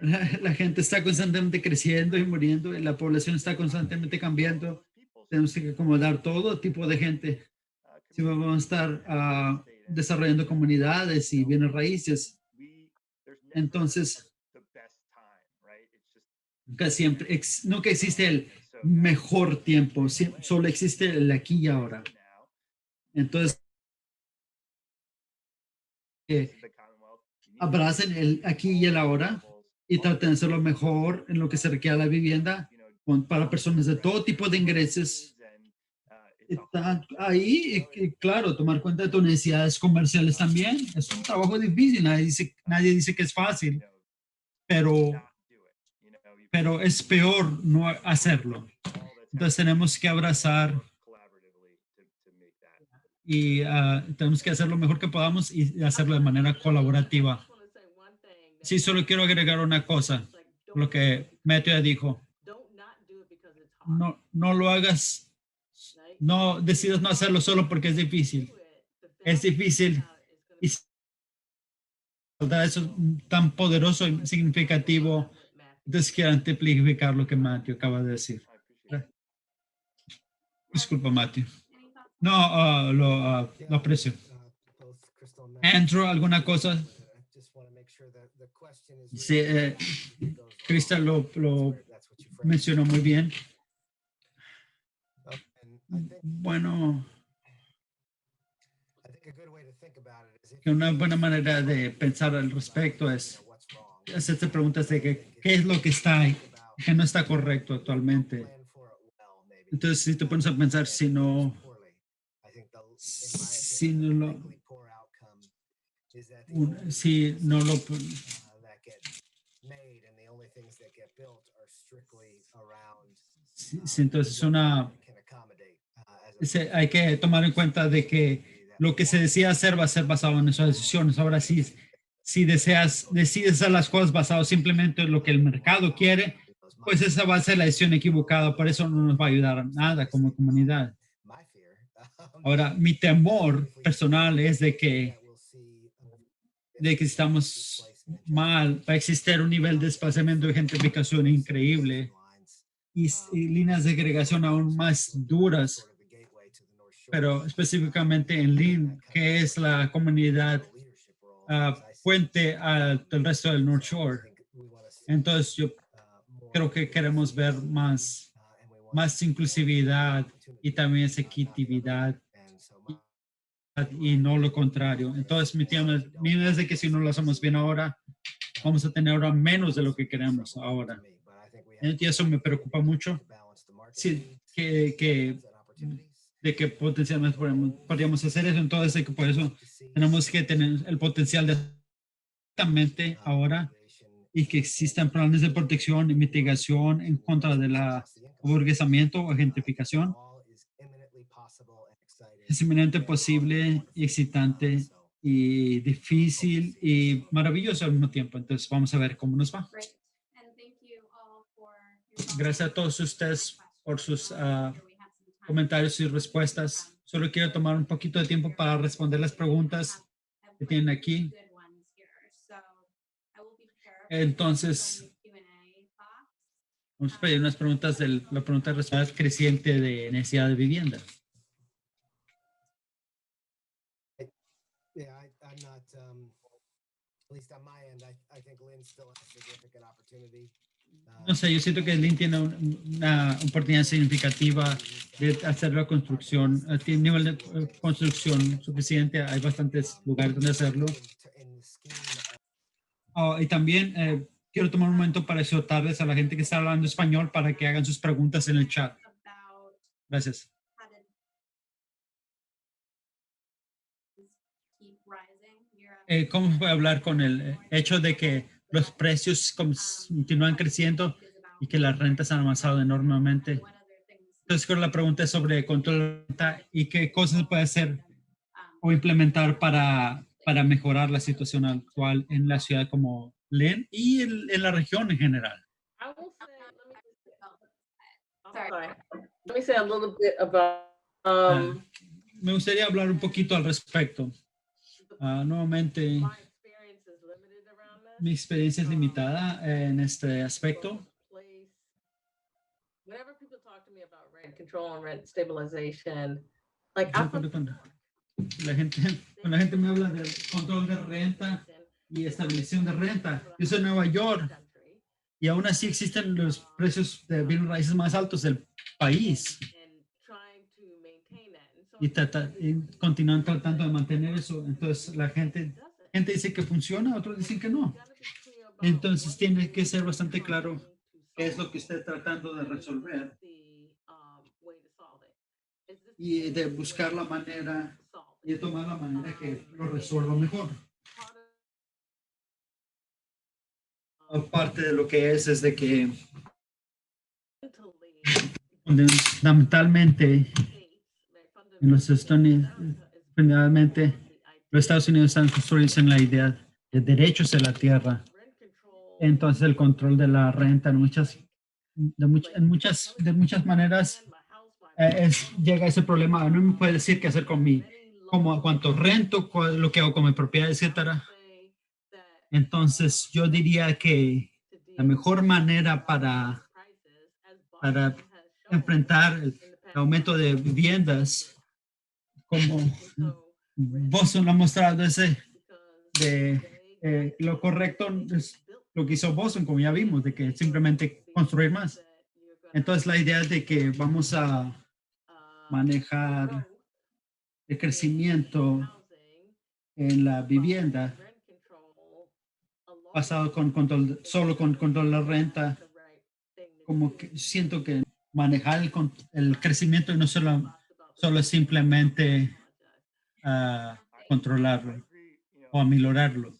la gente está constantemente creciendo y muriendo y la población está constantemente cambiando. Tenemos que acomodar todo tipo de gente. Si vamos a estar desarrollando comunidades y bienes raíces, entonces nunca existe el mejor tiempo, solo existe el aquí y ahora. Entonces, abracen el aquí y el ahora y traten de hacerlo mejor en lo que se requiere a la vivienda para personas de todo tipo de ingresos. Está ahí, y claro, tomar cuenta de tus necesidades comerciales también. Es un trabajo difícil, nadie dice que es fácil, pero es peor no hacerlo. Entonces tenemos que abrazar y tenemos que hacer lo mejor que podamos y hacerlo de manera colaborativa. Sí, solo quiero agregar una cosa, lo que Matthew dijo. No lo hagas, no decidas no hacerlo solo porque es difícil. Es difícil y eso es tan poderoso y significativo. Entonces quiero amplificar lo que Matthew acaba de decir. Disculpa, Matthew. No, lo aprecio. Andrew, ¿alguna cosa? Sí, Crystal lo mencionó muy bien. Bueno, que una buena manera de pensar al respecto es hacerte preguntas de qué es lo que está ahí, que no está correcto actualmente. Entonces, si te pones a pensar, si no lo entonces hay que tomar en cuenta de que lo que se decía hacer va a ser basado en esas decisiones. Ahora sí, si decides hacer las cosas basado simplemente en lo que el mercado quiere, pues esa va a ser la decisión equivocada. Por eso no nos va a ayudar a nada como comunidad. Ahora, mi temor personal es de que estamos mal, va a existir un nivel de desplazamiento de gentrificación increíble y líneas de segregación aún más duras, pero específicamente en Lynn, que es la comunidad puente al resto del North Shore. Entonces, creo que queremos ver más inclusividad y también equitatividad y no lo contrario. Entonces, mi idea es de que si no lo hacemos bien ahora, vamos a tener ahora menos de lo que queremos ahora. Y eso me preocupa mucho. Sí, de que potencialmente podríamos hacer eso. Entonces, de que por eso tenemos que tener el potencial de exactamente ahora y que existan planes de protección y mitigación en contra del aburguesamiento o gentrificación. Es inminente, posible, excitante y difícil y maravilloso al mismo tiempo. Entonces vamos a ver cómo nos va. Gracias a todos ustedes por sus comentarios y respuestas. Solo quiero tomar un poquito de tiempo para responder las preguntas que tienen aquí. Entonces, vamos a pedir unas preguntas de la pregunta de respuesta creciente de necesidad de vivienda. Yeah, I'm not, at least on my end, I think Lynn still has significant opportunity. No sé, yo siento que Lynn tiene una oportunidad significativa de hacer la construcción, tiene nivel de construcción suficiente, hay bastantes lugares donde hacerlo. Y también quiero tomar un momento para exhortarles a la gente que está hablando español para que hagan sus preguntas en el chat. Gracias. ¿Cómo se puede hablar con el hecho de que los precios continúan creciendo y que las rentas han avanzado enormemente? Entonces, creo que la pregunta es sobre control de renta y qué cosas se puede hacer o implementar para mejorar la situación actual en la ciudad como Lynn y en la región en general. I will say, let me say a little bit about Me gustaría hablar un poquito al respecto. Nuevamente, my experience is limited around this. mi experiencia es limitada en este aspecto. Whenever people talk to me about rent control and rent stabilization, like Yo I cuando la gente me habla del control de renta y estabilización de renta. Yo soy de Nueva York y aún así existen los precios de bienes raíces más altos del país y continúan tratando de mantener eso. Entonces la gente dice que funciona, otros dicen que no. Entonces tiene que ser bastante claro qué es lo que esté tratando de resolver y de buscar la manera y de tomar la manera que lo resuelva mejor. Aparte de lo que es de que fundamentalmente en los Estados Unidos, fundamentalmente los Estados Unidos están construidos en la idea de derechos de la tierra. Entonces el control de la renta de muchas maneras llega a ese problema. No me puede decir qué hacer con como cuánto rento, lo que hago con mi propiedad, etcétera. Entonces yo diría que la mejor manera para enfrentar el aumento de viviendas, como Boston ha mostrado lo correcto es lo que hizo Boston, como ya vimos, de que simplemente construir más. Entonces la idea es de que vamos a manejar el crecimiento en la vivienda basado solo con control de la renta, como que siento que manejar el crecimiento y no solo simplemente controlarlo o amilorarlo.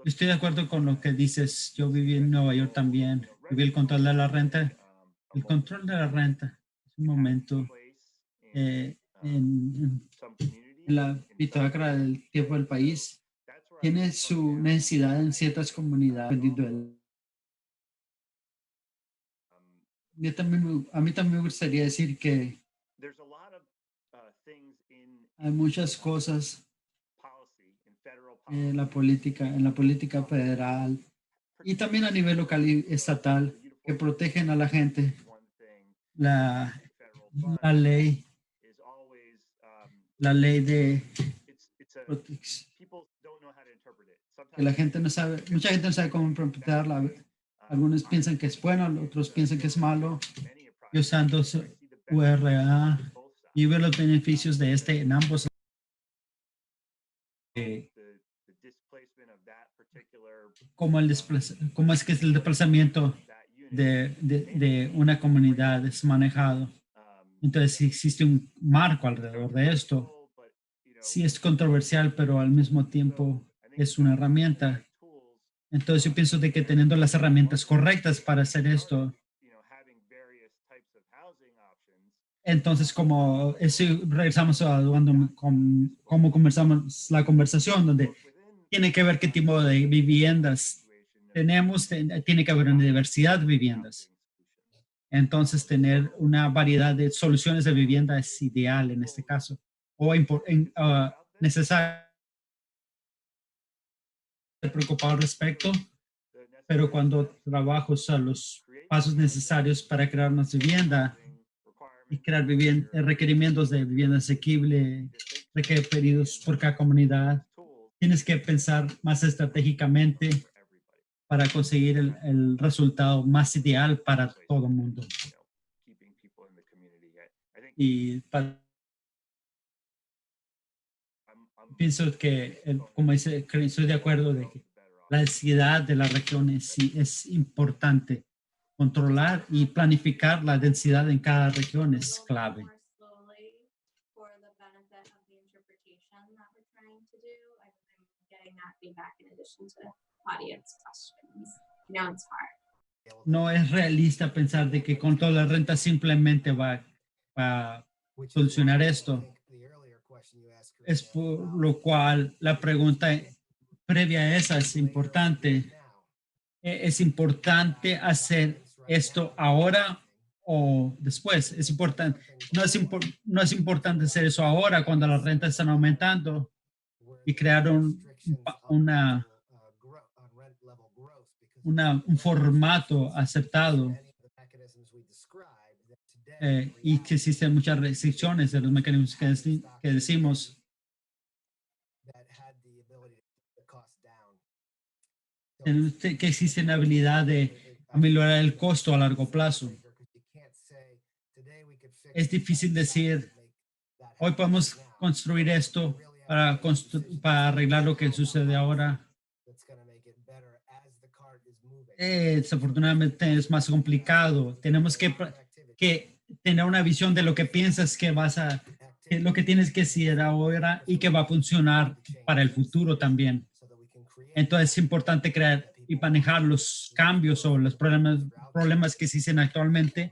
Estoy de acuerdo con lo que dices. Yo viví en Nueva York también. Viví el control de la renta. El control de la renta es un momento en la bitácora del tiempo del país. Tiene su necesidad en ciertas comunidades. A mí también me gustaría decir que hay muchas cosas en la política federal y también a nivel local y estatal que protegen a la gente. La ley de protección. Que la gente no sabe, mucha gente no sabe cómo interpretarla. Algunos piensan que es bueno, otros piensan que es malo. Y usando su URA y ver los beneficios de este en ambos. Cómo es que es el desplazamiento de una comunidad es manejado. Entonces, si existe un marco alrededor de esto, sí es controversial, pero al mismo tiempo es una herramienta. Entonces, yo pienso de que teniendo las herramientas correctas para hacer esto, entonces, como eso, regresamos a cómo conversamos la conversación, donde tiene que ver qué tipo de viviendas tenemos, tiene que haber una diversidad de viviendas. Entonces, tener una variedad de soluciones de vivienda es ideal en este caso, o necesario preocupado al respecto, pero cuando trabajo a los pasos necesarios para crear una vivienda y crear requerimientos de vivienda asequible, requeridos por cada comunidad, tienes que pensar más estratégicamente para conseguir el resultado más ideal para todo el mundo. Y pienso que, como dice, estoy de acuerdo de que la densidad de la región es importante. Controlar y planificar la densidad en cada región es clave. No es realista pensar de que con toda la renta simplemente va a solucionar esto. Es por lo cual la pregunta previa a esa es importante. ¿Es importante hacer esto ahora o después? Es importante. No es importante hacer eso ahora cuando las rentas están aumentando y crear un formato aceptado y que existen muchas restricciones de los mecanismos que decimos. Que existe la habilidad de mejorar el costo a largo plazo. Es difícil decir, hoy podemos construir esto para arreglar lo que sucede ahora. Desafortunadamente es más complicado. Tenemos que tener una visión de lo que piensas que lo que tienes que hacer ahora y que va a funcionar para el futuro también. Entonces es importante crear y manejar los cambios o los problemas que existen actualmente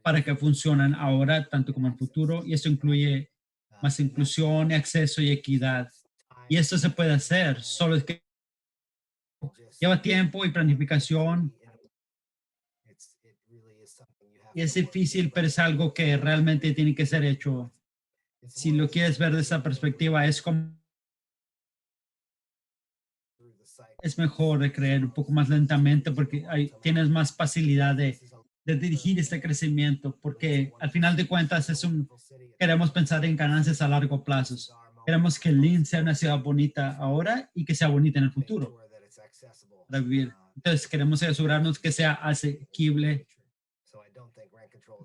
para que funcionen ahora tanto como en el futuro. Y esto incluye más inclusión, acceso y equidad. Y esto se puede hacer, solo es que lleva tiempo y planificación. Y es difícil, pero es algo que realmente tiene que ser hecho. Si lo quieres ver de esa perspectiva, es mejor de creer un poco más lentamente porque tienes más facilidad de dirigir este crecimiento, porque al final de cuentas queremos pensar en ganancias a largo plazo. Queremos que Lynn sea una ciudad bonita ahora y que sea bonita en el futuro para vivir. Entonces queremos asegurarnos que sea asequible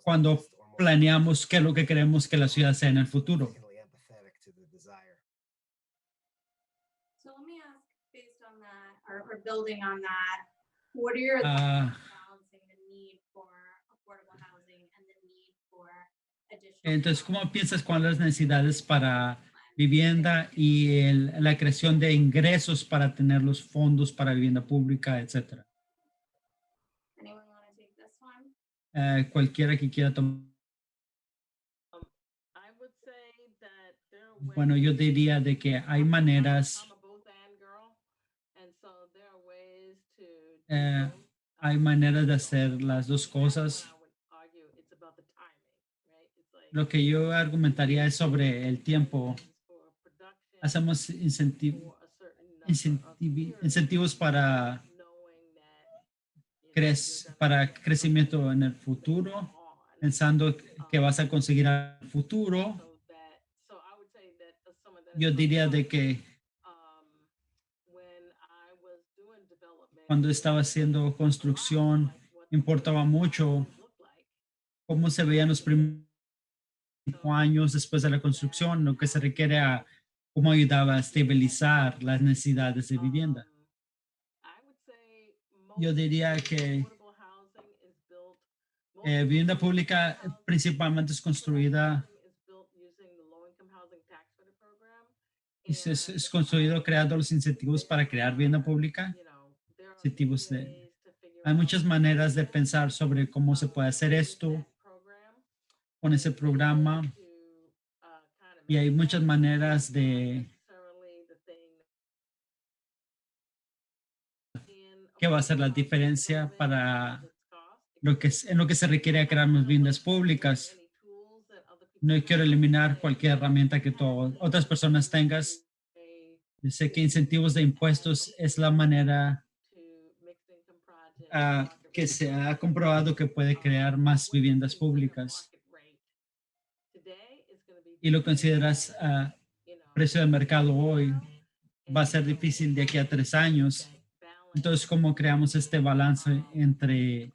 cuando planeamos qué es lo que queremos que la ciudad sea en el futuro. Or building on that, what are your balancing the need for affordable housing and the need for additional? Entonces, ¿cómo piensas con las necesidades para vivienda y la creación de ingresos para tener los fondos para vivienda pública, etcétera? Anyone want to take this one? Cualquiera que quiera tomar. Bueno, yo diría de que hay maneras. Hay maneras de hacer las dos cosas. Lo que yo argumentaría es sobre el tiempo. Hacemos incentivos para crecimiento en el futuro, pensando que vas a conseguir al futuro. Yo diría de que cuando estaba haciendo construcción, importaba mucho cómo se veían los primeros 5 años después de la construcción, lo que se requiere a cómo ayudaba a estabilizar las necesidades de vivienda. Yo diría que vivienda pública principalmente es construida y es construido creando los incentivos para crear vivienda pública. Incentivos hay muchas maneras de pensar sobre cómo se puede hacer esto con ese programa y hay muchas maneras de qué va a ser la diferencia para en lo que se requiere a crear más viviendas públicas. No quiero eliminar cualquier herramienta que otras personas tengas. Yo sé que incentivos de impuestos es la manera que se ha comprobado que puede crear más viviendas públicas. Y lo consideras precio de mercado hoy, va a ser difícil de aquí a 3 años. Entonces, ¿cómo creamos este balance entre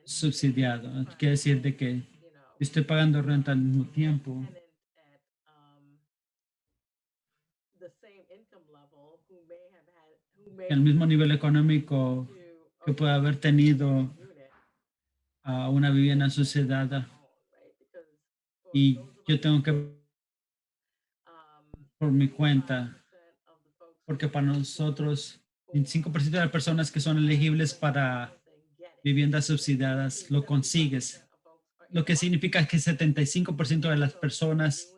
subsidiado? Quiere decir de que estoy pagando renta al mismo tiempo. El mismo nivel económico que puede haber tenido a una vivienda asociada y yo tengo que por mi cuenta, porque para nosotros 25% de las personas que son elegibles para viviendas subsidiadas lo consigues, lo que significa que 75% de las personas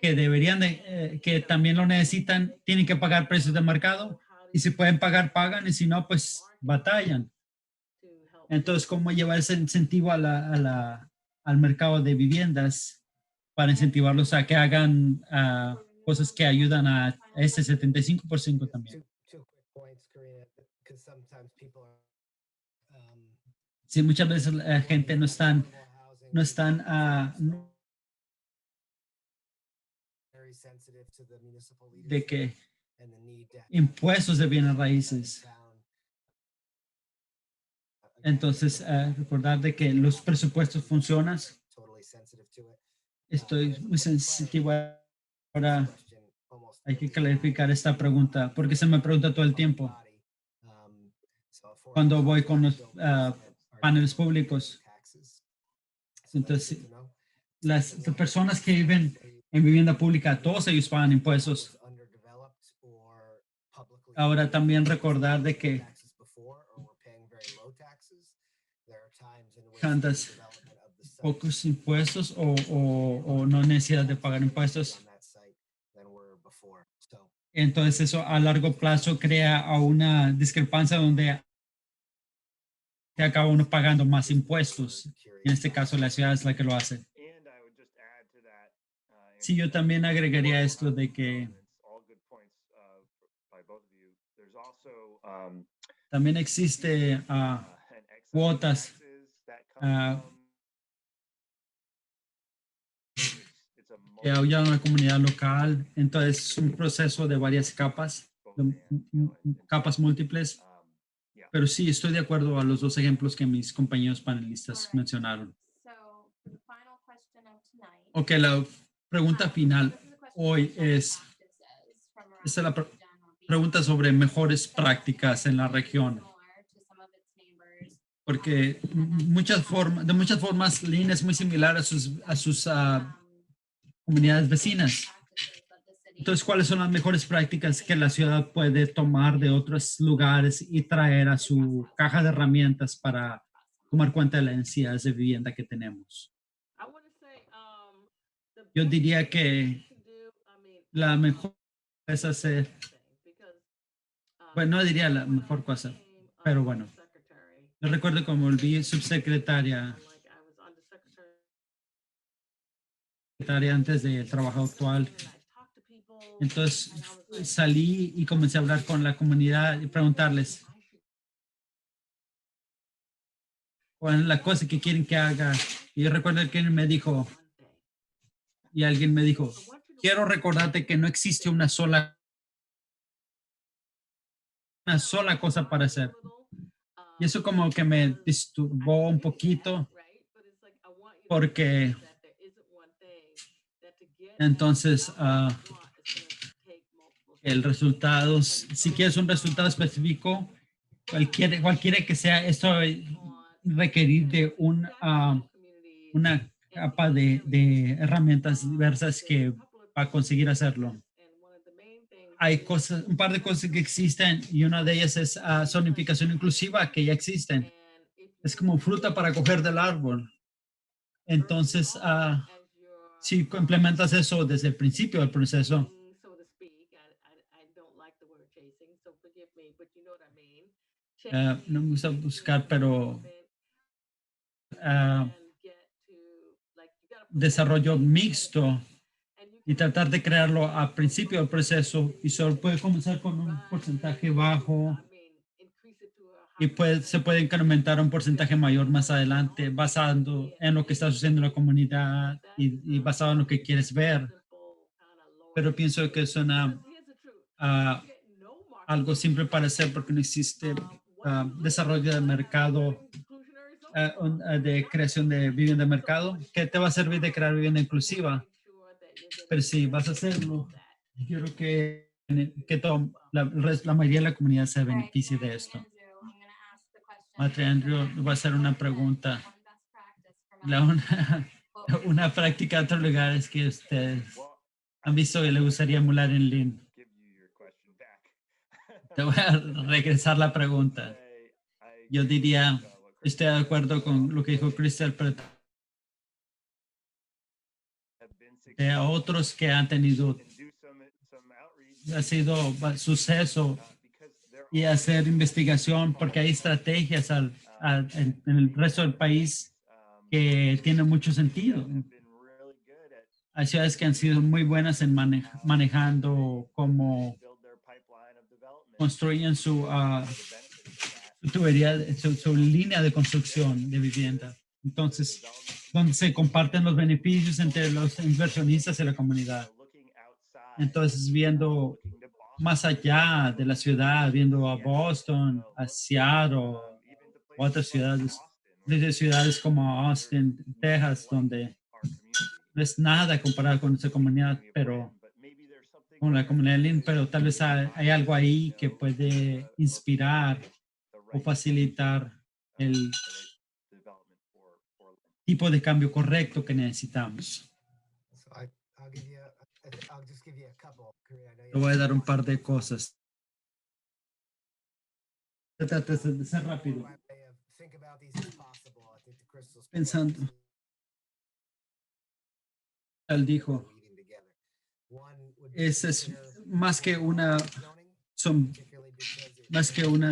que deberían que también lo necesitan, tienen que pagar precios de mercado y si pueden pagar, pagan y si no, pues batallan. Entonces, ¿cómo llevar ese incentivo al mercado de viviendas para incentivarlos a que hagan cosas que ayudan a ese 75% también? Sí, muchas veces la gente no están de que impuestos de bienes raíces. Entonces, recordar de que los presupuestos funcionan. Estoy muy sensitivo ahora. Hay que clarificar esta pregunta porque se me pregunta todo el tiempo cuando voy con los paneles públicos. Entonces, las personas que viven en vivienda pública, todos ellos pagan impuestos. Ahora también recordar de que tantas pocos impuestos o no necesidad de pagar impuestos. Entonces eso a largo plazo crea una discrepancia donde se acaba uno pagando más impuestos. En este caso la ciudad es la que lo hace. Sí, yo también agregaría esto de que también existe cuotas que ayudan a la comunidad local. Entonces es un proceso de varias capas, capas múltiples. Pero sí, estoy de acuerdo a los dos ejemplos que mis compañeros panelistas mencionaron. Ok, la pregunta final hoy es la pregunta sobre mejores prácticas en la región. Porque de muchas formas, Lynn es muy similar a sus comunidades vecinas. Entonces, ¿cuáles son las mejores prácticas que la ciudad puede tomar de otros lugares y traer a su caja de herramientas para tomar cuenta de las necesidades de vivienda que tenemos? Yo diría que la mejor es hacer, bueno, no diría la mejor cosa, pero bueno, yo recuerdo como volví subsecretaria antes del trabajo actual. Entonces salí y comencé a hablar con la comunidad y preguntarles cuál es la cosa que quieren que haga Y recuerdo que me dijo, y alguien me dijo, quiero recordarte que no existe una sola cosa para hacer. Y eso como que me disturbó un poquito porque entonces el resultado, si quieres un resultado específico, cualquiera que sea, esto requerir de una capa de herramientas diversas que para conseguir hacerlo. Hay cosas, un par de cosas que existen y una de ellas es zonificación inclusiva que ya existen. Es como fruta para coger del árbol. Entonces, si implementas eso desde el principio del proceso, no me gusta buscar, pero desarrollo mixto y tratar de crearlo al principio del proceso y solo puede comenzar con un porcentaje bajo y se puede incrementar a un porcentaje mayor más adelante basado en lo que está sucediendo en la comunidad y basado en lo que quieres ver. Pero pienso que suena algo simple para hacer porque no existe desarrollo de mercado, de creación de vivienda de mercado, que te va a servir de crear vivienda inclusiva. Pero si vas a hacerlo, quiero que la mayoría de la comunidad se beneficie de esto. Matre Andrew, va a hacer una pregunta. Una práctica de otros lugares que ustedes han visto que le gustaría emular en Lean. Te voy a regresar la pregunta. Yo diría, estoy de acuerdo con lo que dijo Crystal, pero de otros que han tenido ha sido suceso y hacer investigación porque hay estrategias en el resto del país que tienen mucho sentido. Hay ciudades que han sido muy buenas en manejando cómo construyen su tubería, su línea de construcción de vivienda. Entonces, donde se comparten los beneficios entre los inversionistas y la comunidad. Entonces, viendo más allá de la ciudad, viendo a Boston, a Seattle, o otras ciudades, desde ciudades como Austin, Texas, donde no es nada comparado con nuestra comunidad, pero con la comunidad de Lean, pero tal vez hay algo ahí que puede inspirar o facilitar el tipo de cambio correcto que necesitamos. Te voy a dar un par de cosas. Trata de ser rápido. Pensando. Él dijo, ese es más que una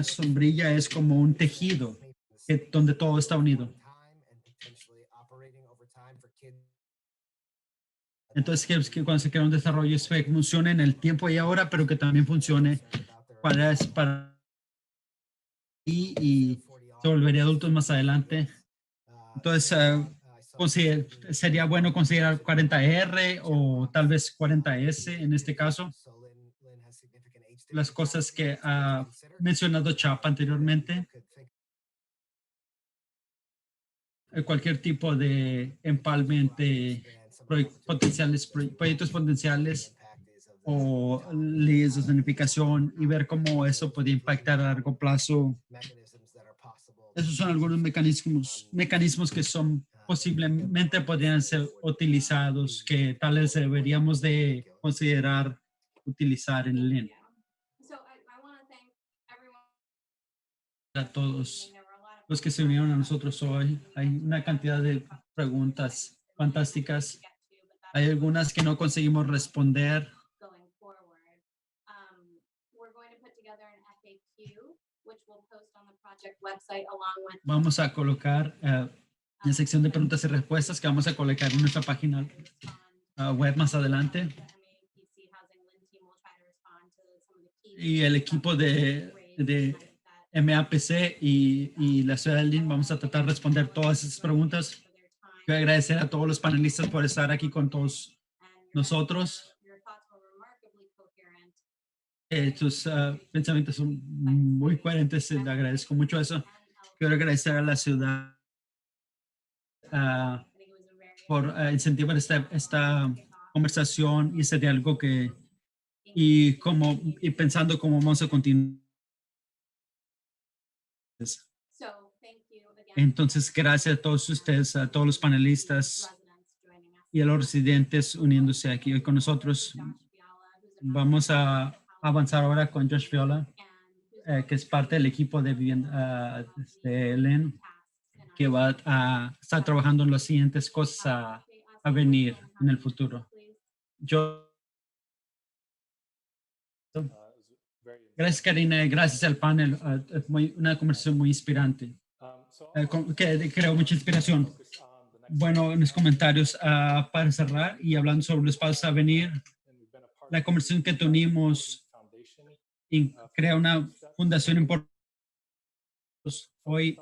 sombrilla, es como un tejido donde todo está unido. Entonces, que cuando se crea un desarrollo es que funcione en el tiempo y ahora, pero que también funcione para y se volvería adultos más adelante. Entonces, sería bueno considerar 40R o tal vez 40S en este caso. Las cosas que ha mencionado Chapa anteriormente. Cualquier tipo de empalme de proyectos potenciales o leyes de zonificación y ver cómo eso puede impactar a largo plazo. Esos son algunos mecanismos que son posiblemente podrían ser utilizados, que tal vez deberíamos de considerar utilizar en Lean. A todos los que se unieron a nosotros hoy, hay una cantidad de preguntas fantásticas. Hay algunas que no conseguimos responder. Vamos a colocar en la sección de preguntas y respuestas que vamos a colocar en nuestra página web más adelante. Y el equipo de MAPC y la ciudad de Lean vamos a tratar de responder todas esas preguntas. Quiero agradecer a todos los panelistas por estar aquí con todos nosotros. Tus pensamientos son muy coherentes. Le agradezco mucho eso. Quiero agradecer a la ciudad por incentivar esta conversación y ese diálogo y pensando cómo vamos a continuar. Entonces, gracias a todos ustedes, a todos los panelistas y a los residentes uniéndose aquí hoy con nosotros. Vamos a avanzar ahora con Josh Viola, que es parte del equipo de vivienda de Lynn, que va a estar trabajando en las siguientes cosas a venir en el futuro. Gracias, Karina, y gracias al panel. Una conversación muy inspirante, que creó mucha inspiración. Bueno, en los comentarios para cerrar y hablando sobre los pasos a venir, la conversación que tuvimos crea una fundación importante. Hoy,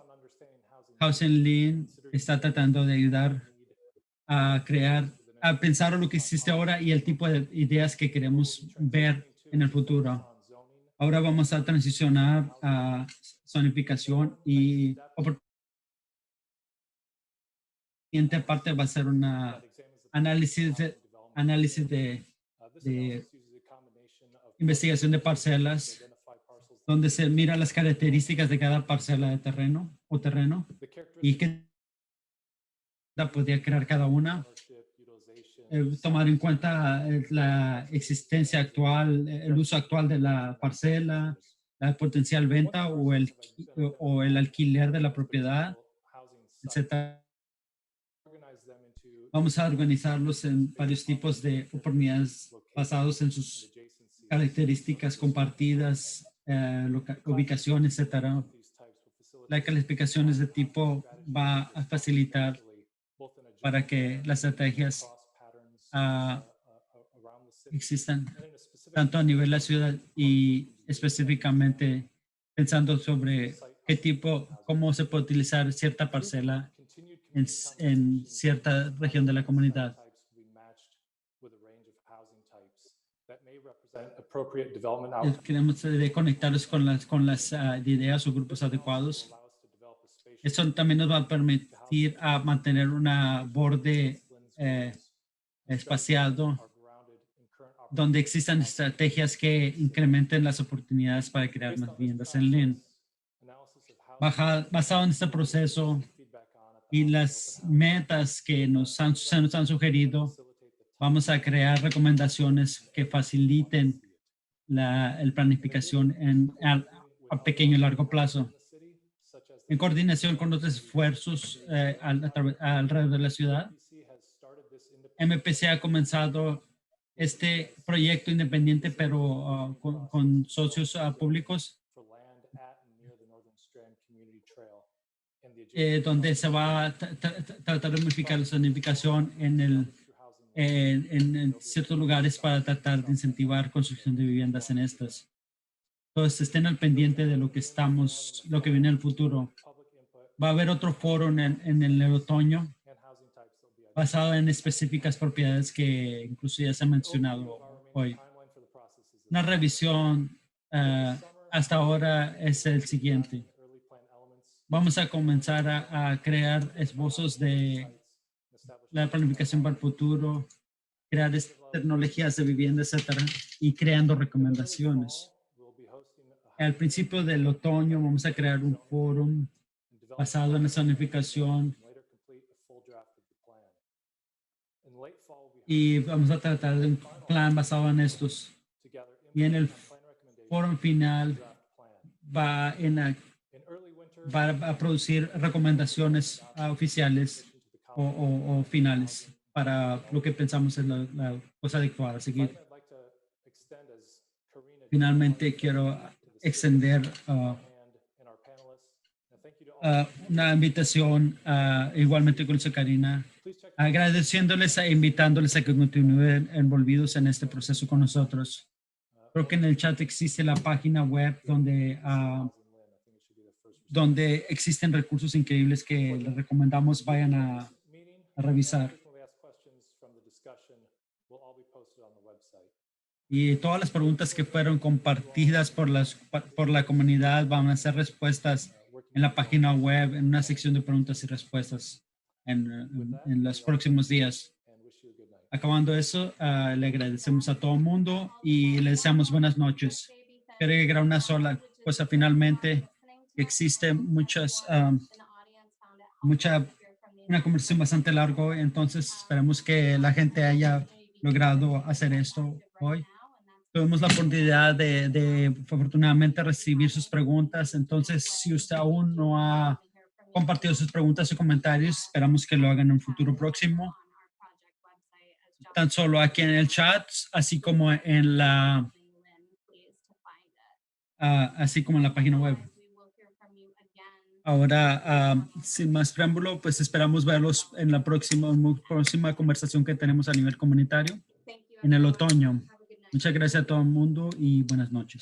Housing Lynn está tratando de ayudar a pensar en lo que existe ahora y el tipo de ideas que queremos ver en el futuro. Ahora vamos a transicionar a zonificación y la siguiente parte va a ser una análisis de investigación de parcelas, donde se mira las características de cada parcela de terreno y qué podría crear cada una. Tomar en cuenta la existencia actual, el uso actual de la parcela, la potencial venta o el alquiler de la propiedad, etc. Vamos a organizarlos en varios tipos de oportunidades basados en sus características compartidas, ubicación, etc. La calificación de tipo va a facilitar para que las estrategias existan tanto a nivel de la ciudad y específicamente pensando sobre cómo se puede utilizar cierta parcela en cierta región de la comunidad. Queremos conectarlos con las ideas o grupos adecuados. Eso también nos va a permitir mantener una borde espaciado donde existan estrategias que incrementen las oportunidades para crear más viviendas en Lynn. Basado en este proceso y las metas que se nos han sugerido, vamos a crear recomendaciones que faciliten la planificación a pequeño y largo plazo. En coordinación con otros esfuerzos alrededor de la ciudad, MPC ha comenzado este proyecto independiente, pero con socios públicos, donde se va a tratar de modificar la zonificación en ciertos lugares para tratar de incentivar construcción de viviendas en estas. Entonces, estén al pendiente de lo que viene en el futuro. Va a haber otro foro en el otoño basado en específicas propiedades que incluso ya se ha mencionado hoy. Una revisión hasta ahora es el siguiente. Vamos a comenzar a crear esbozos de la planificación para el futuro, crear tecnologías de vivienda, etcétera, y creando recomendaciones. Al principio del otoño vamos a crear un foro basado en la zonificación y vamos a tratar de un plan basado en estos. Y en el foro final va a producir recomendaciones oficiales o finales para lo que pensamos es la cosa adecuada a seguir. Finalmente, quiero extender una invitación igualmente con Karina, agradeciéndoles e invitándoles a que continúen envolvidos en este proceso con nosotros. Creo que en el chat existe la página web donde existen recursos increíbles que les recomendamos vayan a a revisar. Frequently asked questions from the discussion will all be posted on the website. Y todas las preguntas que fueron compartidas por la comunidad van a ser respuestas en la página web, en una sección de preguntas y respuestas en los próximos días. And wish you a good night. Acabando eso, le agradecemos a todo el mundo y le deseamos buenas noches. Quiero agregar una sola cosa finalmente, que existe una conversación bastante larga hoy, entonces esperemos que la gente haya logrado hacer esto hoy. Tuvimos la oportunidad de afortunadamente recibir sus preguntas, entonces si usted aún no ha compartido sus preguntas o comentarios, esperamos que lo hagan en un futuro próximo, tan solo aquí en el chat, así como en la página web. Ahora, sin más preámbulo, pues esperamos verlos en la próxima conversación que tenemos a nivel comunitario en el otoño. Muchas gracias a todo el mundo y buenas noches.